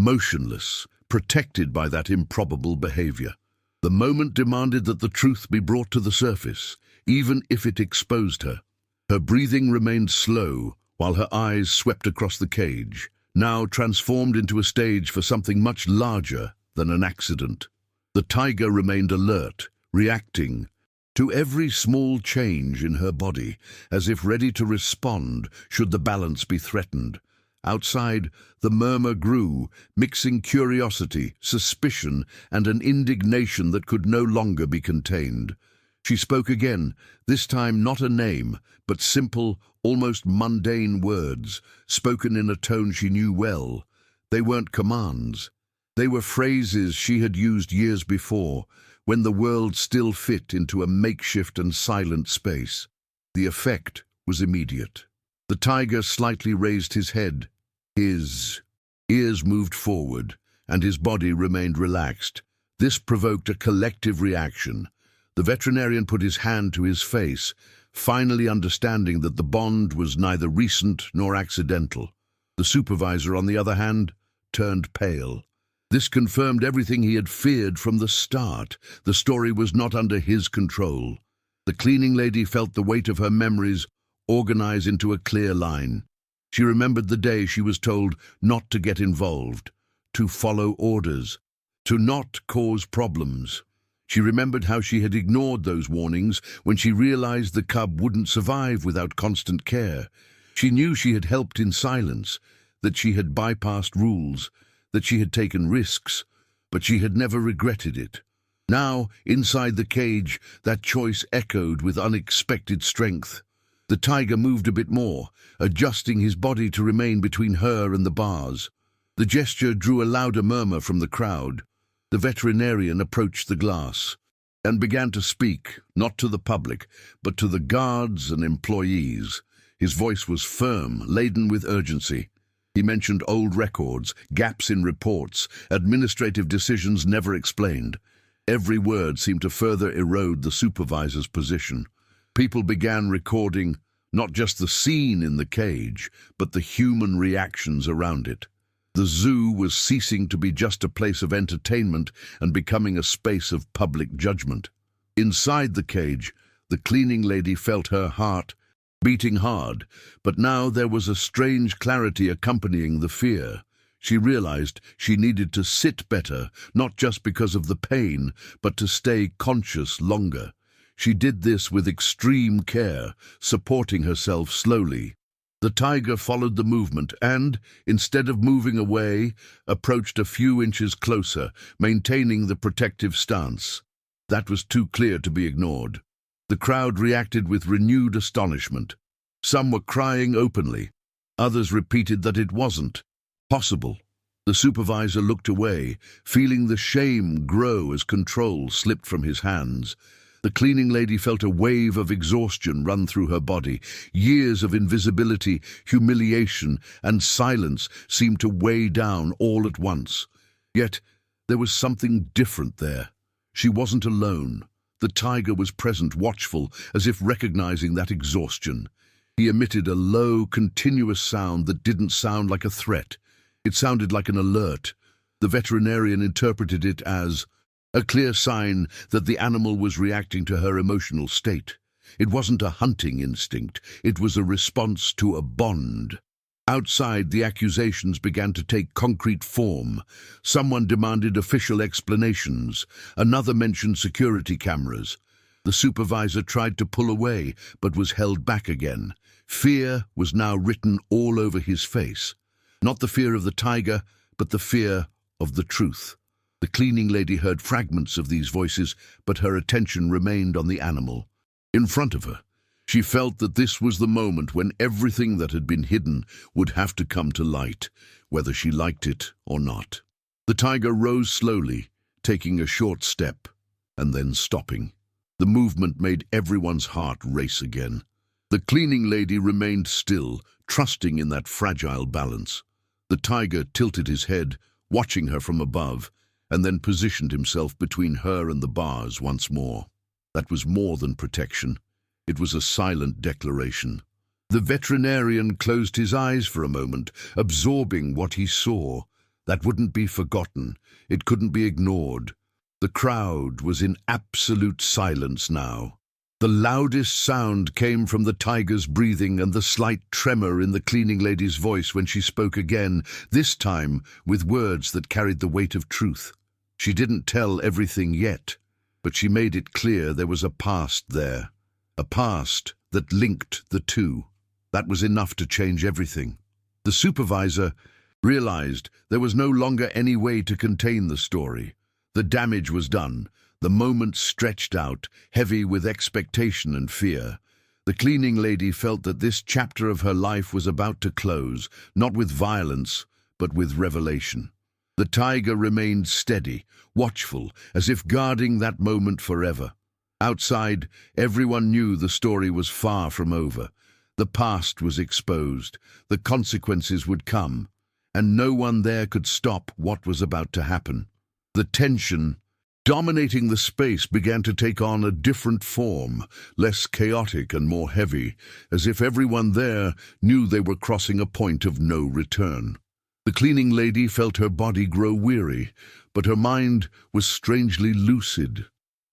motionless, protected by that improbable behavior. The moment demanded that the truth be brought to the surface, even if it exposed her. Her breathing remained slow, while her eyes swept across the cage, now transformed into a stage for something much larger than an accident. The tiger remained alert, reacting to every small change in her body, as if ready to respond should the balance be threatened. Outside, the murmur grew, mixing curiosity, suspicion, and an indignation that could no longer be contained. She spoke again, this time not a name, but simple, almost mundane words, spoken in a tone she knew well. They weren't commands. They were phrases she had used years before, when the world still fit into a makeshift and silent space. The effect was immediate. The tiger slightly raised his head. His ears moved forward, and his body remained relaxed. This provoked a collective reaction. The veterinarian put his hand to his face, finally understanding that the bond was neither recent nor accidental. The supervisor, on the other hand, turned pale. This confirmed everything he had feared from the start. The story was not under his control. The cleaning lady felt the weight of her memories organize into a clear line. She remembered the day she was told not to get involved, to follow orders, to not cause problems. She remembered how she had ignored those warnings when she realized the cub wouldn't survive without constant care. She knew she had helped in silence, that she had bypassed rules, that she had taken risks, but she had never regretted it. Now, inside the cage, that choice echoed with unexpected strength. The tiger moved a bit more, adjusting his body to remain between her and the bars. The gesture drew a louder murmur from the crowd. The veterinarian approached the glass and began to speak, not to the public, but to the guards and employees. His voice was firm, laden with urgency. He mentioned old records, gaps in reports, administrative decisions never explained. Every word seemed to further erode the supervisor's position. People began recording not just the scene in the cage, but the human reactions around it. The zoo was ceasing to be just a place of entertainment and becoming a space of public judgment. Inside the cage, the cleaning lady felt her heart beating hard, but now there was a strange clarity accompanying the fear. She realized she needed to sit better, not just because of the pain, but to stay conscious longer. She did this with extreme care, supporting herself slowly. The tiger followed the movement and, instead of moving away, approached a few inches closer, maintaining the protective stance. That was too clear to be ignored. The crowd reacted with renewed astonishment. Some were crying openly. Others repeated that it wasn't possible. The supervisor looked away, feeling the shame grow as control slipped from his hands. The cleaning lady felt a wave of exhaustion run through her body. Years of invisibility, humiliation, and silence seemed to weigh down all at once. Yet, there was something different there. She wasn't alone. The tiger was present, watchful, as if recognizing that exhaustion. He emitted a low, continuous sound that didn't sound like a threat. It sounded like an alert. The veterinarian interpreted it as a clear sign that the animal was reacting to her emotional state. It wasn't a hunting instinct. It was a response to a bond. Outside, the accusations began to take concrete form. Someone demanded official explanations. Another mentioned security cameras. The supervisor tried to pull away, but was held back again. Fear was now written all over his face. Not the fear of the tiger, but the fear of the truth. The cleaning lady heard fragments of these voices, but her attention remained on the animal. In front of her, she felt that this was the moment when everything that had been hidden would have to come to light, whether she liked it or not. The tiger rose slowly, taking a short step, and then stopping. The movement made everyone's heart race again. The cleaning lady remained still, trusting in that fragile balance. The tiger tilted his head, watching her from above, and then positioned himself between her and the bars once more. That was more than protection. It was a silent declaration. The veterinarian closed his eyes for a moment, absorbing what he saw. That wouldn't be forgotten. It couldn't be ignored. The crowd was in absolute silence now. The loudest sound came from the tiger's breathing and the slight tremor in the cleaning lady's voice when she spoke again, this time with words that carried the weight of truth. She didn't tell everything yet, but she made it clear there was a past there. A past that linked the two. That was enough to change everything. The supervisor realized there was no longer any way to contain the story. The damage was done. The moment stretched out, heavy with expectation and fear. The cleaning lady felt that this chapter of her life was about to close, not with violence, but with revelation. The tiger remained steady, watchful, as if guarding that moment forever. Outside, everyone knew the story was far from over. The past was exposed, the consequences would come, and no one there could stop what was about to happen. The tension dominating the space began to take on a different form, less chaotic and more heavy, as if everyone there knew they were crossing a point of no return. The cleaning lady felt her body grow weary, but her mind was strangely lucid.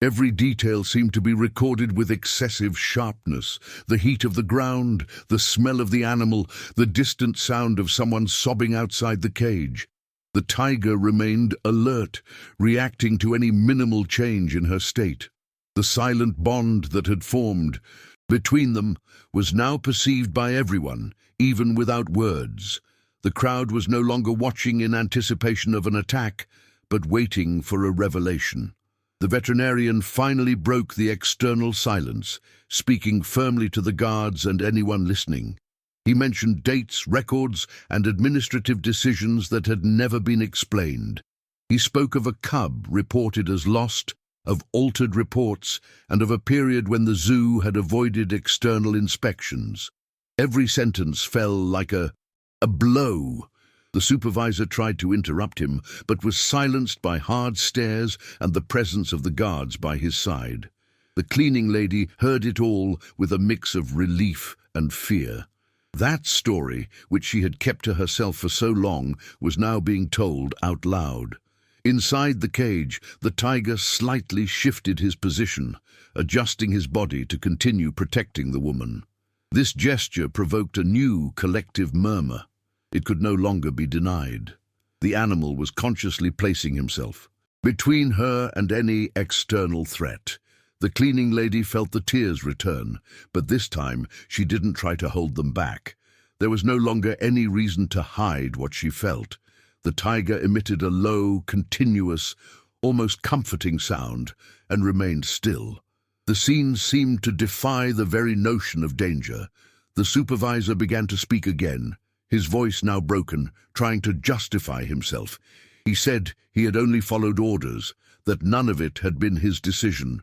Every detail seemed to be recorded with excessive sharpness. The heat of the ground, the smell of the animal, the distant sound of someone sobbing outside the cage. The tiger remained alert, reacting to any minimal change in her state. The silent bond that had formed between them was now perceived by everyone, even without words. The crowd was no longer watching in anticipation of an attack, but waiting for a revelation. The veterinarian finally broke the external silence, speaking firmly to the guards and anyone listening. He mentioned dates, records, and administrative decisions that had never been explained. He spoke of a cub reported as lost, of altered reports, and of a period when the zoo had avoided external inspections. Every sentence fell like a blow. The supervisor tried to interrupt him, but was silenced by hard stares and the presence of the guards by his side. The cleaning lady heard it all with a mix of relief and fear. That story, which she had kept to herself for so long, was now being told out loud. Inside the cage, the tiger slightly shifted his position, adjusting his body to continue protecting the woman. This gesture provoked a new collective murmur. It could no longer be denied. The animal was consciously placing himself between her and any external threat. The cleaning lady felt the tears return, but this time she didn't try to hold them back. There was no longer any reason to hide what she felt. The tiger emitted a low, continuous, almost comforting sound and remained still. The scene seemed to defy the very notion of danger. The supervisor began to speak again, his voice now broken, trying to justify himself. He said he had only followed orders, that none of it had been his decision,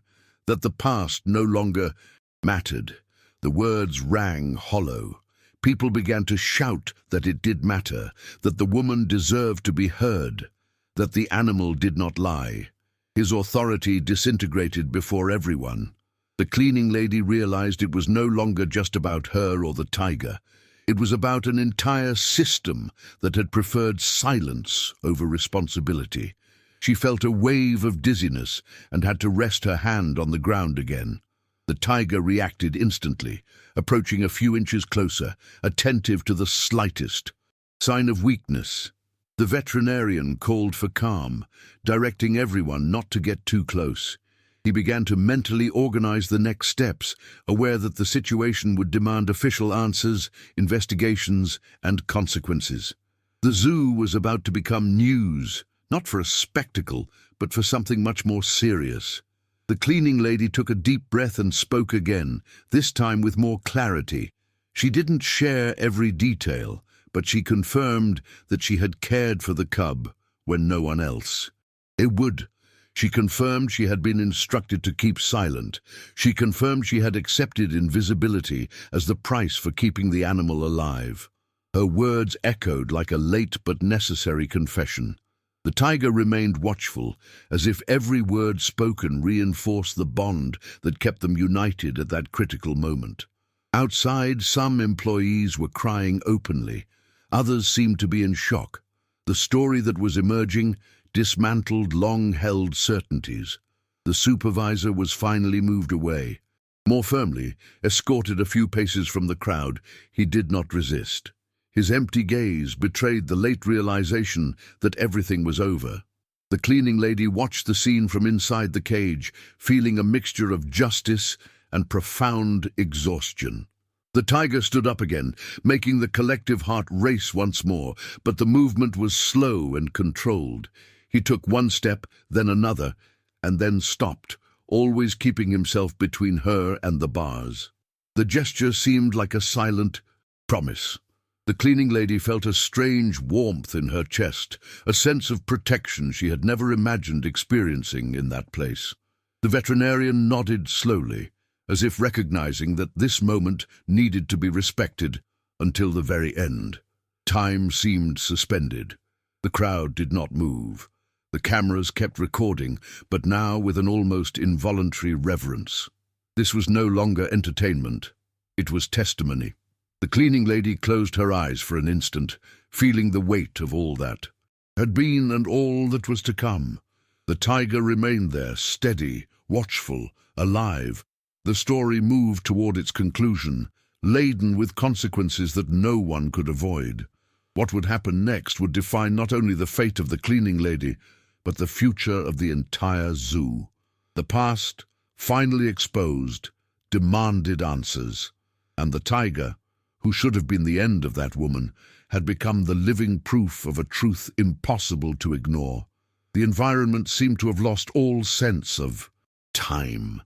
that the past no longer mattered. The words rang hollow. People began to shout that it did matter, that the woman deserved to be heard, that the animal did not lie. His authority disintegrated before everyone. The cleaning lady realized it was no longer just about her or the tiger. It was about an entire system that had preferred silence over responsibility. She felt a wave of dizziness and had to rest her hand on the ground again. The tiger reacted instantly, approaching a few inches closer, attentive to the slightest sign of weakness. The veterinarian called for calm, directing everyone not to get too close. He began to mentally organize the next steps, aware that the situation would demand official answers, investigations, and consequences. The zoo was about to become news, not for a spectacle, but for something much more serious. The cleaning lady took a deep breath and spoke again, this time with more clarity. She didn't share every detail, but she confirmed that she had cared for the cub when no one else. It would. She confirmed she had been instructed to keep silent. She confirmed she had accepted invisibility as the price for keeping the animal alive. Her words echoed like a late but necessary confession. The tiger remained watchful, as if every word spoken reinforced the bond that kept them united at that critical moment. Outside, some employees were crying openly. Others seemed to be in shock. The story that was emerging dismantled long-held certainties. The supervisor was finally moved away. More firmly, escorted a few paces from the crowd, he did not resist. His empty gaze betrayed the late realization that everything was over. The cleaning lady watched the scene from inside the cage, feeling a mixture of justice and profound exhaustion. The tiger stood up again, making the collective heart race once more, but the movement was slow and controlled. He took one step, then another, and then stopped, always keeping himself between her and the bars. The gesture seemed like a silent promise. The cleaning lady felt a strange warmth in her chest, a sense of protection she had never imagined experiencing in that place. The veterinarian nodded slowly, as if recognizing that this moment needed to be respected until the very end. Time seemed suspended. The crowd did not move. The cameras kept recording, but now with an almost involuntary reverence. This was no longer entertainment. It was testimony. The cleaning lady closed her eyes for an instant, feeling the weight of all that had been and all that was to come. The tiger remained there, steady, watchful, alive. The story moved toward its conclusion, laden with consequences that no one could avoid. What would happen next would define not only the fate of the cleaning lady, but the future of the entire zoo. The past, finally exposed, demanded answers, and the tiger, who should have been the end of that woman, had become the living proof of a truth impossible to ignore. The environment seemed to have lost all sense of time.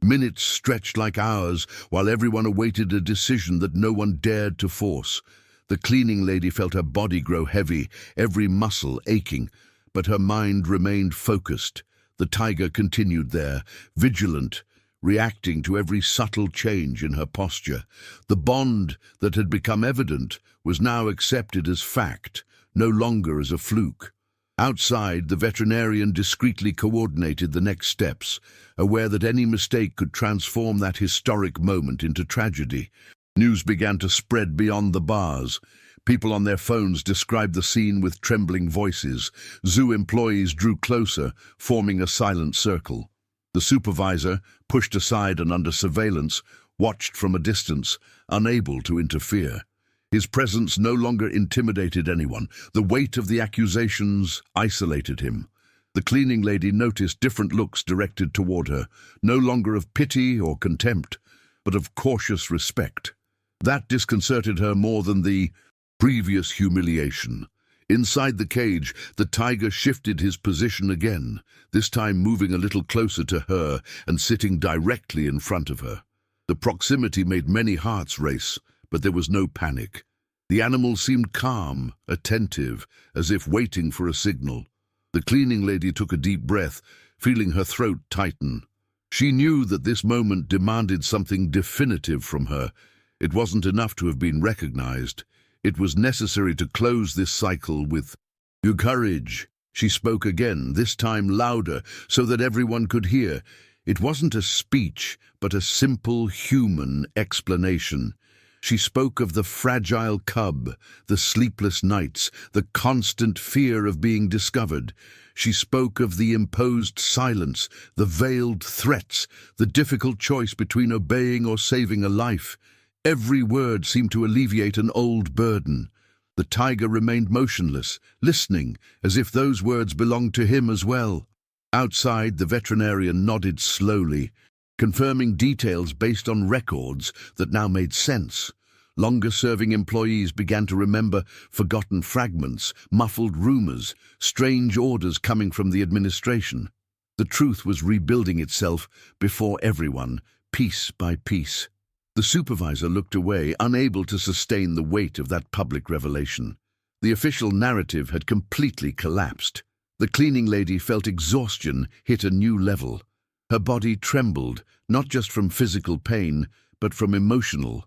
Minutes stretched like hours, while everyone awaited a decision that no one dared to force. The cleaning lady felt her body grow heavy, every muscle aching, but her mind remained focused. The tiger continued there, vigilant, reacting to every subtle change in her posture. The bond that had become evident was now accepted as fact, no longer as a fluke. Outside, the veterinarian discreetly coordinated the next steps, aware that any mistake could transform that historic moment into tragedy. News began to spread beyond the bars. People on their phones described the scene with trembling voices. Zoo employees drew closer, forming a silent circle. The supervisor, pushed aside and under surveillance, watched from a distance, unable to interfere. His presence no longer intimidated anyone. The weight of the accusations isolated him. The cleaning lady noticed different looks directed toward her, no longer of pity or contempt, but of cautious respect. That disconcerted her more than the previous humiliation. Inside the cage, the tiger shifted his position again, this time moving a little closer to her and sitting directly in front of her. The proximity made many hearts race, but there was no panic. The animal seemed calm, attentive, as if waiting for a signal. The cleaning lady took a deep breath, feeling her throat tighten. She knew that this moment demanded something definitive from her. It wasn't enough to have been recognized. It was necessary to close this cycle with courage. She spoke again, this time louder, so that everyone could hear. It wasn't a speech, but a simple human explanation. She spoke of the fragile cub, the sleepless nights, the constant fear of being discovered. She spoke of the imposed silence, the veiled threats, the difficult choice between obeying or saving a life. Every word seemed to alleviate an old burden. The tiger remained motionless, listening, as if those words belonged to him as well. Outside, the veterinarian nodded slowly, confirming details based on records that now made sense. Longer-serving employees began to remember forgotten fragments, muffled rumors, strange orders coming from the administration. The truth was rebuilding itself before everyone, piece by piece. The supervisor looked away, unable to sustain the weight of that public revelation. The official narrative had completely collapsed. The cleaning lady felt exhaustion hit a new level. Her body trembled, not just from physical pain, but from emotional.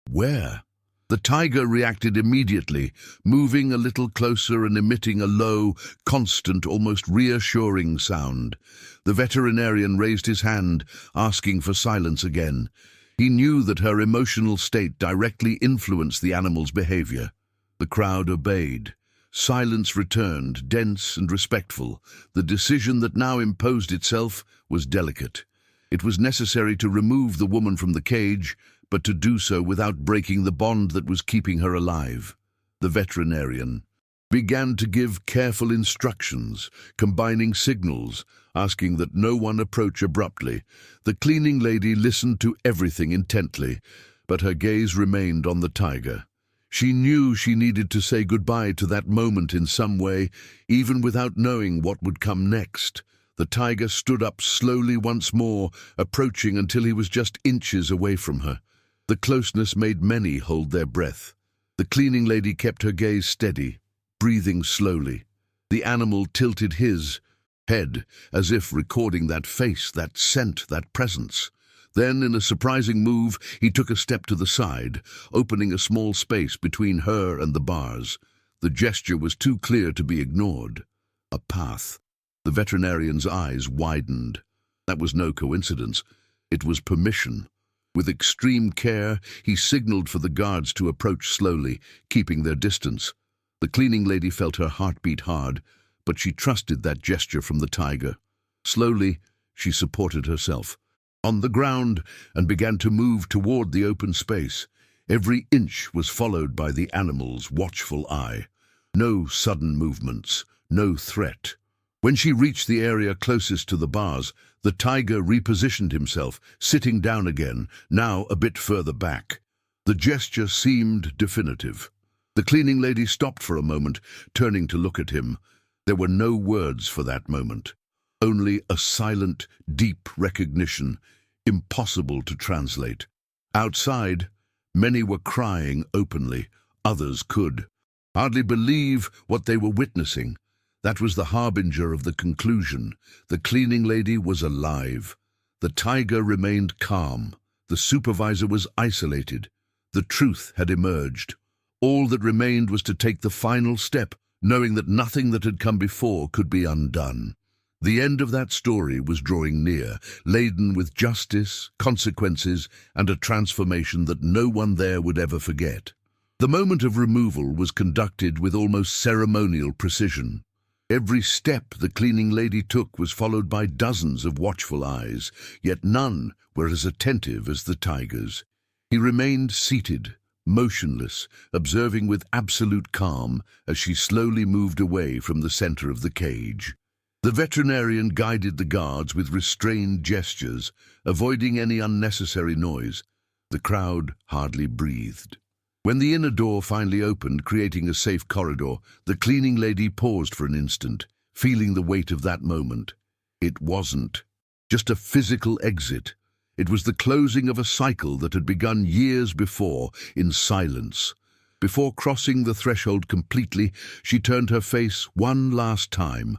Where? The tiger reacted immediately, moving a little closer and emitting a low, constant, almost reassuring sound. The veterinarian raised his hand, asking for silence again. He knew that her emotional state directly influenced the animal's behavior. The crowd obeyed. Silence returned, dense and respectful. The decision that now imposed itself was delicate. It was necessary to remove the woman from the cage, but to do so without breaking the bond that was keeping her alive. The veterinarian began to give careful instructions, combining signals, asking that no one approach abruptly. The cleaning lady listened to everything intently, but her gaze remained on the tiger. She knew she needed to say goodbye to that moment in some way, even without knowing what would come next. The tiger stood up slowly once more, approaching until he was just inches away from her. The closeness made many hold their breath. The cleaning lady kept her gaze steady, breathing slowly. The animal tilted his head, as if recording that face, that scent, that presence. Then, in a surprising move, he took a step to the side, opening a small space between her and the bars. The gesture was too clear to be ignored. A path. The veterinarian's eyes widened. That was no coincidence. It was permission. With extreme care, he signaled for the guards to approach slowly, keeping their distance. The cleaning lady felt her heart beat hard, but she trusted that gesture from the tiger. Slowly, she supported herself on the ground and began to move toward the open space. Every inch was followed by the animal's watchful eye. No sudden movements, no threat. When she reached the area closest to the bars, the tiger repositioned himself, sitting down again, now a bit further back. The gesture seemed definitive. The cleaning lady stopped for a moment, turning to look at him. There were no words for that moment, only a silent, deep recognition. impossible to translate. Outside, many were crying openly, others could hardly believe what they were witnessing. That was the harbinger of the conclusion. The cleaning lady was alive. The tiger remained calm. The supervisor was isolated. The truth had emerged. All that remained was to take the final step, knowing that nothing that had come before could be undone. The end of that story was drawing near, laden with justice, consequences, and a transformation that no one there would ever forget. The moment of removal was conducted with almost ceremonial precision. Every step the cleaning lady took was followed by dozens of watchful eyes, yet none were as attentive as the tiger's. He remained seated, motionless, observing with absolute calm as she slowly moved away from the center of the cage. The veterinarian guided the guards with restrained gestures, avoiding any unnecessary noise. The crowd hardly breathed. When the inner door finally opened, creating a safe corridor, the cleaning lady paused for an instant, feeling the weight of that moment. It wasn't just a physical exit. It was the closing of a cycle that had begun years before, in silence. Before crossing the threshold completely, she turned her face one last time.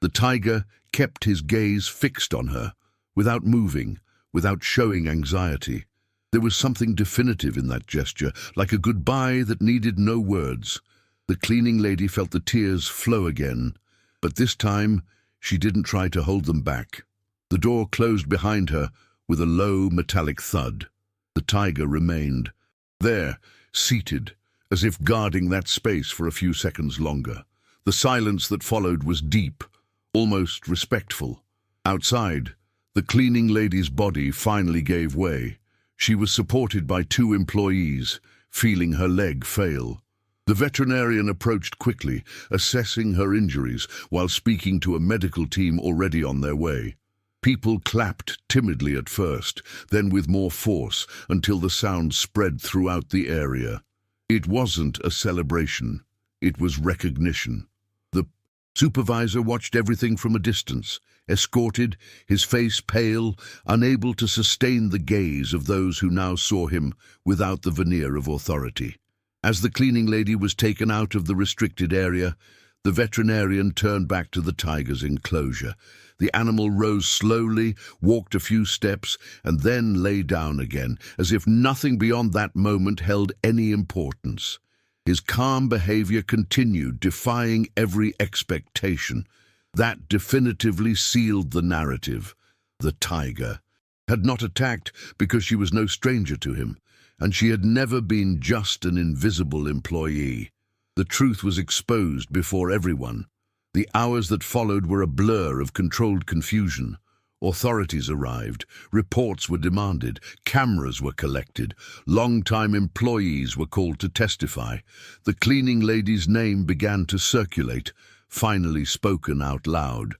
The tiger kept his gaze fixed on her, without moving, without showing anxiety. There was something definitive in that gesture, like a goodbye that needed no words. The cleaning lady felt the tears flow again, but this time she didn't try to hold them back. The door closed behind her with a low metallic thud. The tiger remained there, seated, as if guarding that space for a few seconds longer. The silence that followed was deep, almost respectful. Outside, the cleaning lady's body finally gave way. She was supported by 2 employees, feeling her leg fail. The veterinarian approached quickly, assessing her injuries while speaking to a medical team already on their way. People clapped timidly at first, then with more force, until the sound spread throughout the area. It wasn't a celebration. It was recognition. The supervisor watched everything from a distance, escorted, his face pale, unable to sustain the gaze of those who now saw him without the veneer of authority. As the cleaning lady was taken out of the restricted area, the veterinarian turned back to the tiger's enclosure. The animal rose slowly, walked a few steps, and then lay down again, as if nothing beyond that moment held any importance. His calm behavior continued, defying every expectation. That definitively sealed the narrative. The tiger had not attacked because she was no stranger to him, and she had never been just an invisible employee. The truth was exposed before everyone. The hours that followed were a blur of controlled confusion. Authorities arrived, reports were demanded, cameras were collected, long-time employees were called to testify. The cleaning lady's name began to circulate, finally spoken out loud,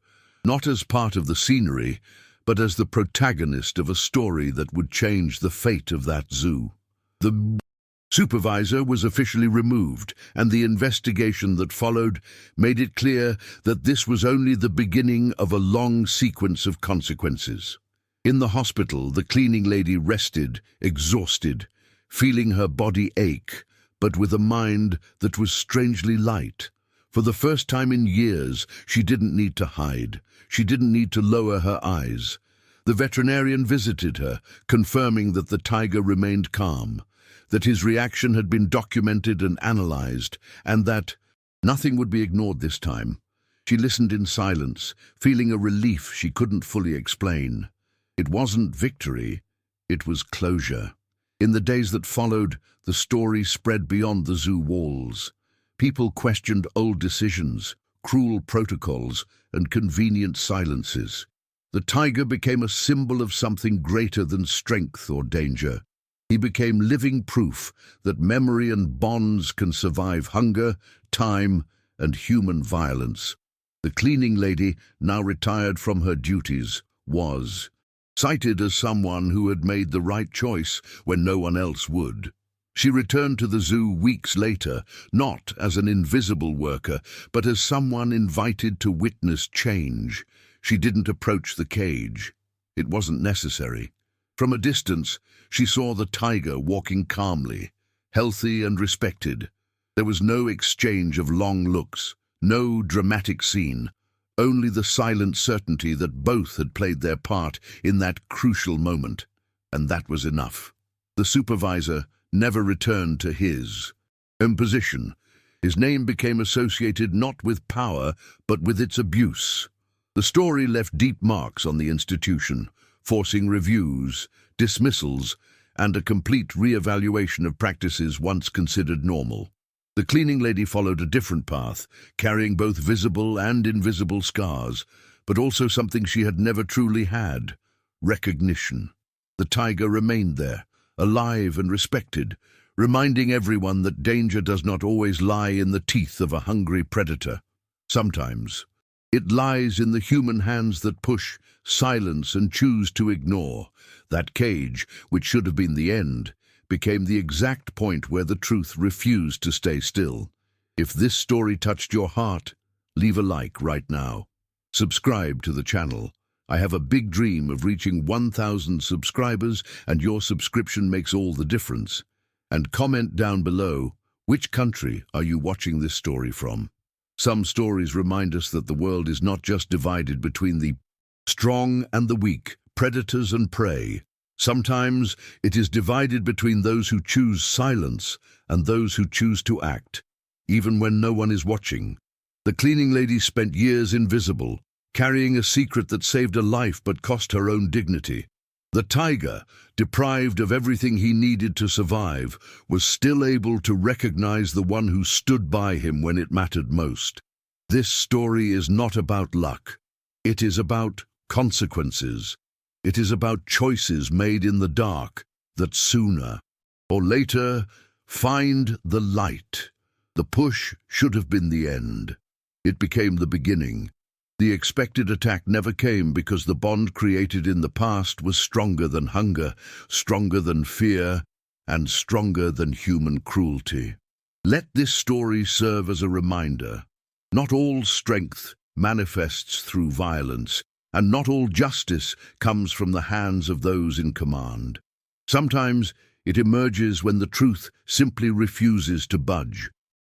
not as part of the scenery, but as the protagonist of a story that would change the fate of that zoo. The supervisor was officially removed, and the investigation that followed made it clear that this was only the beginning of a long sequence of consequences. In the hospital, the cleaning lady rested, exhausted, feeling her body ache, but with a mind that was strangely light. For the first time in years, she didn't need to hide. She didn't need to lower her eyes. The veterinarian visited her, confirming that the tiger remained calm, that his reaction had been documented and analyzed, and that nothing would be ignored this time. She listened in silence, feeling a relief she couldn't fully explain. It wasn't victory, it was closure. In the days that followed, the story spread beyond the zoo walls. People questioned old decisions, cruel protocols, and convenient silences. The tiger became a symbol of something greater than strength or danger. He became living proof that memory and bonds can survive hunger, time, and human violence. The cleaning lady, now retired from her duties, was cited as someone who had made the right choice when no one else would. She returned to the zoo weeks later, not as an invisible worker, but as someone invited to witness change. She didn't approach the cage. It wasn't necessary. From a distance, she saw the tiger walking calmly, healthy and respected. There was no exchange of long looks, no dramatic scene, only the silent certainty that both had played their part in that crucial moment, and that was enough. The supervisor never returned to his imposition. His name became associated not with power, but with its abuse. The story left deep marks on the institution, forcing reviews, dismissals, and a complete re-evaluation of practices once considered normal. The cleaning lady followed a different path, carrying both visible and invisible scars, but also something she had never truly had: recognition. The tiger remained there, alive and respected, reminding everyone that danger does not always lie in the teeth of a hungry predator. Sometimes it lies in the human hands that push, silence, and choose to ignore. That cage, which should have been the end, became the exact point where the truth refused to stay still. If this story touched your heart, leave a like right now. Subscribe to the channel. I have a big dream of reaching 1,000 subscribers, and your subscription makes all the difference. And comment down below, which country are you watching this story from? Some stories remind us that the world is not just divided between the strong and the weak, predators and prey. Sometimes it is divided between those who choose silence and those who choose to act, even when no one is watching. The cleaning lady spent years invisible, carrying a secret that saved a life but cost her own dignity. The tiger, deprived of everything he needed to survive, was still able to recognize the one who stood by him when it mattered most. This story is not about luck. It is about consequences. It is about choices made in the dark that sooner or later find the light. The push should have been the end. It became the beginning. The expected attack never came because the bond created in the past was stronger than hunger, stronger than fear, and stronger than human cruelty. Let this story serve as a reminder. Not all strength manifests through violence, and not all justice comes from the hands of those in command. Sometimes it emerges when the truth simply refuses to budge.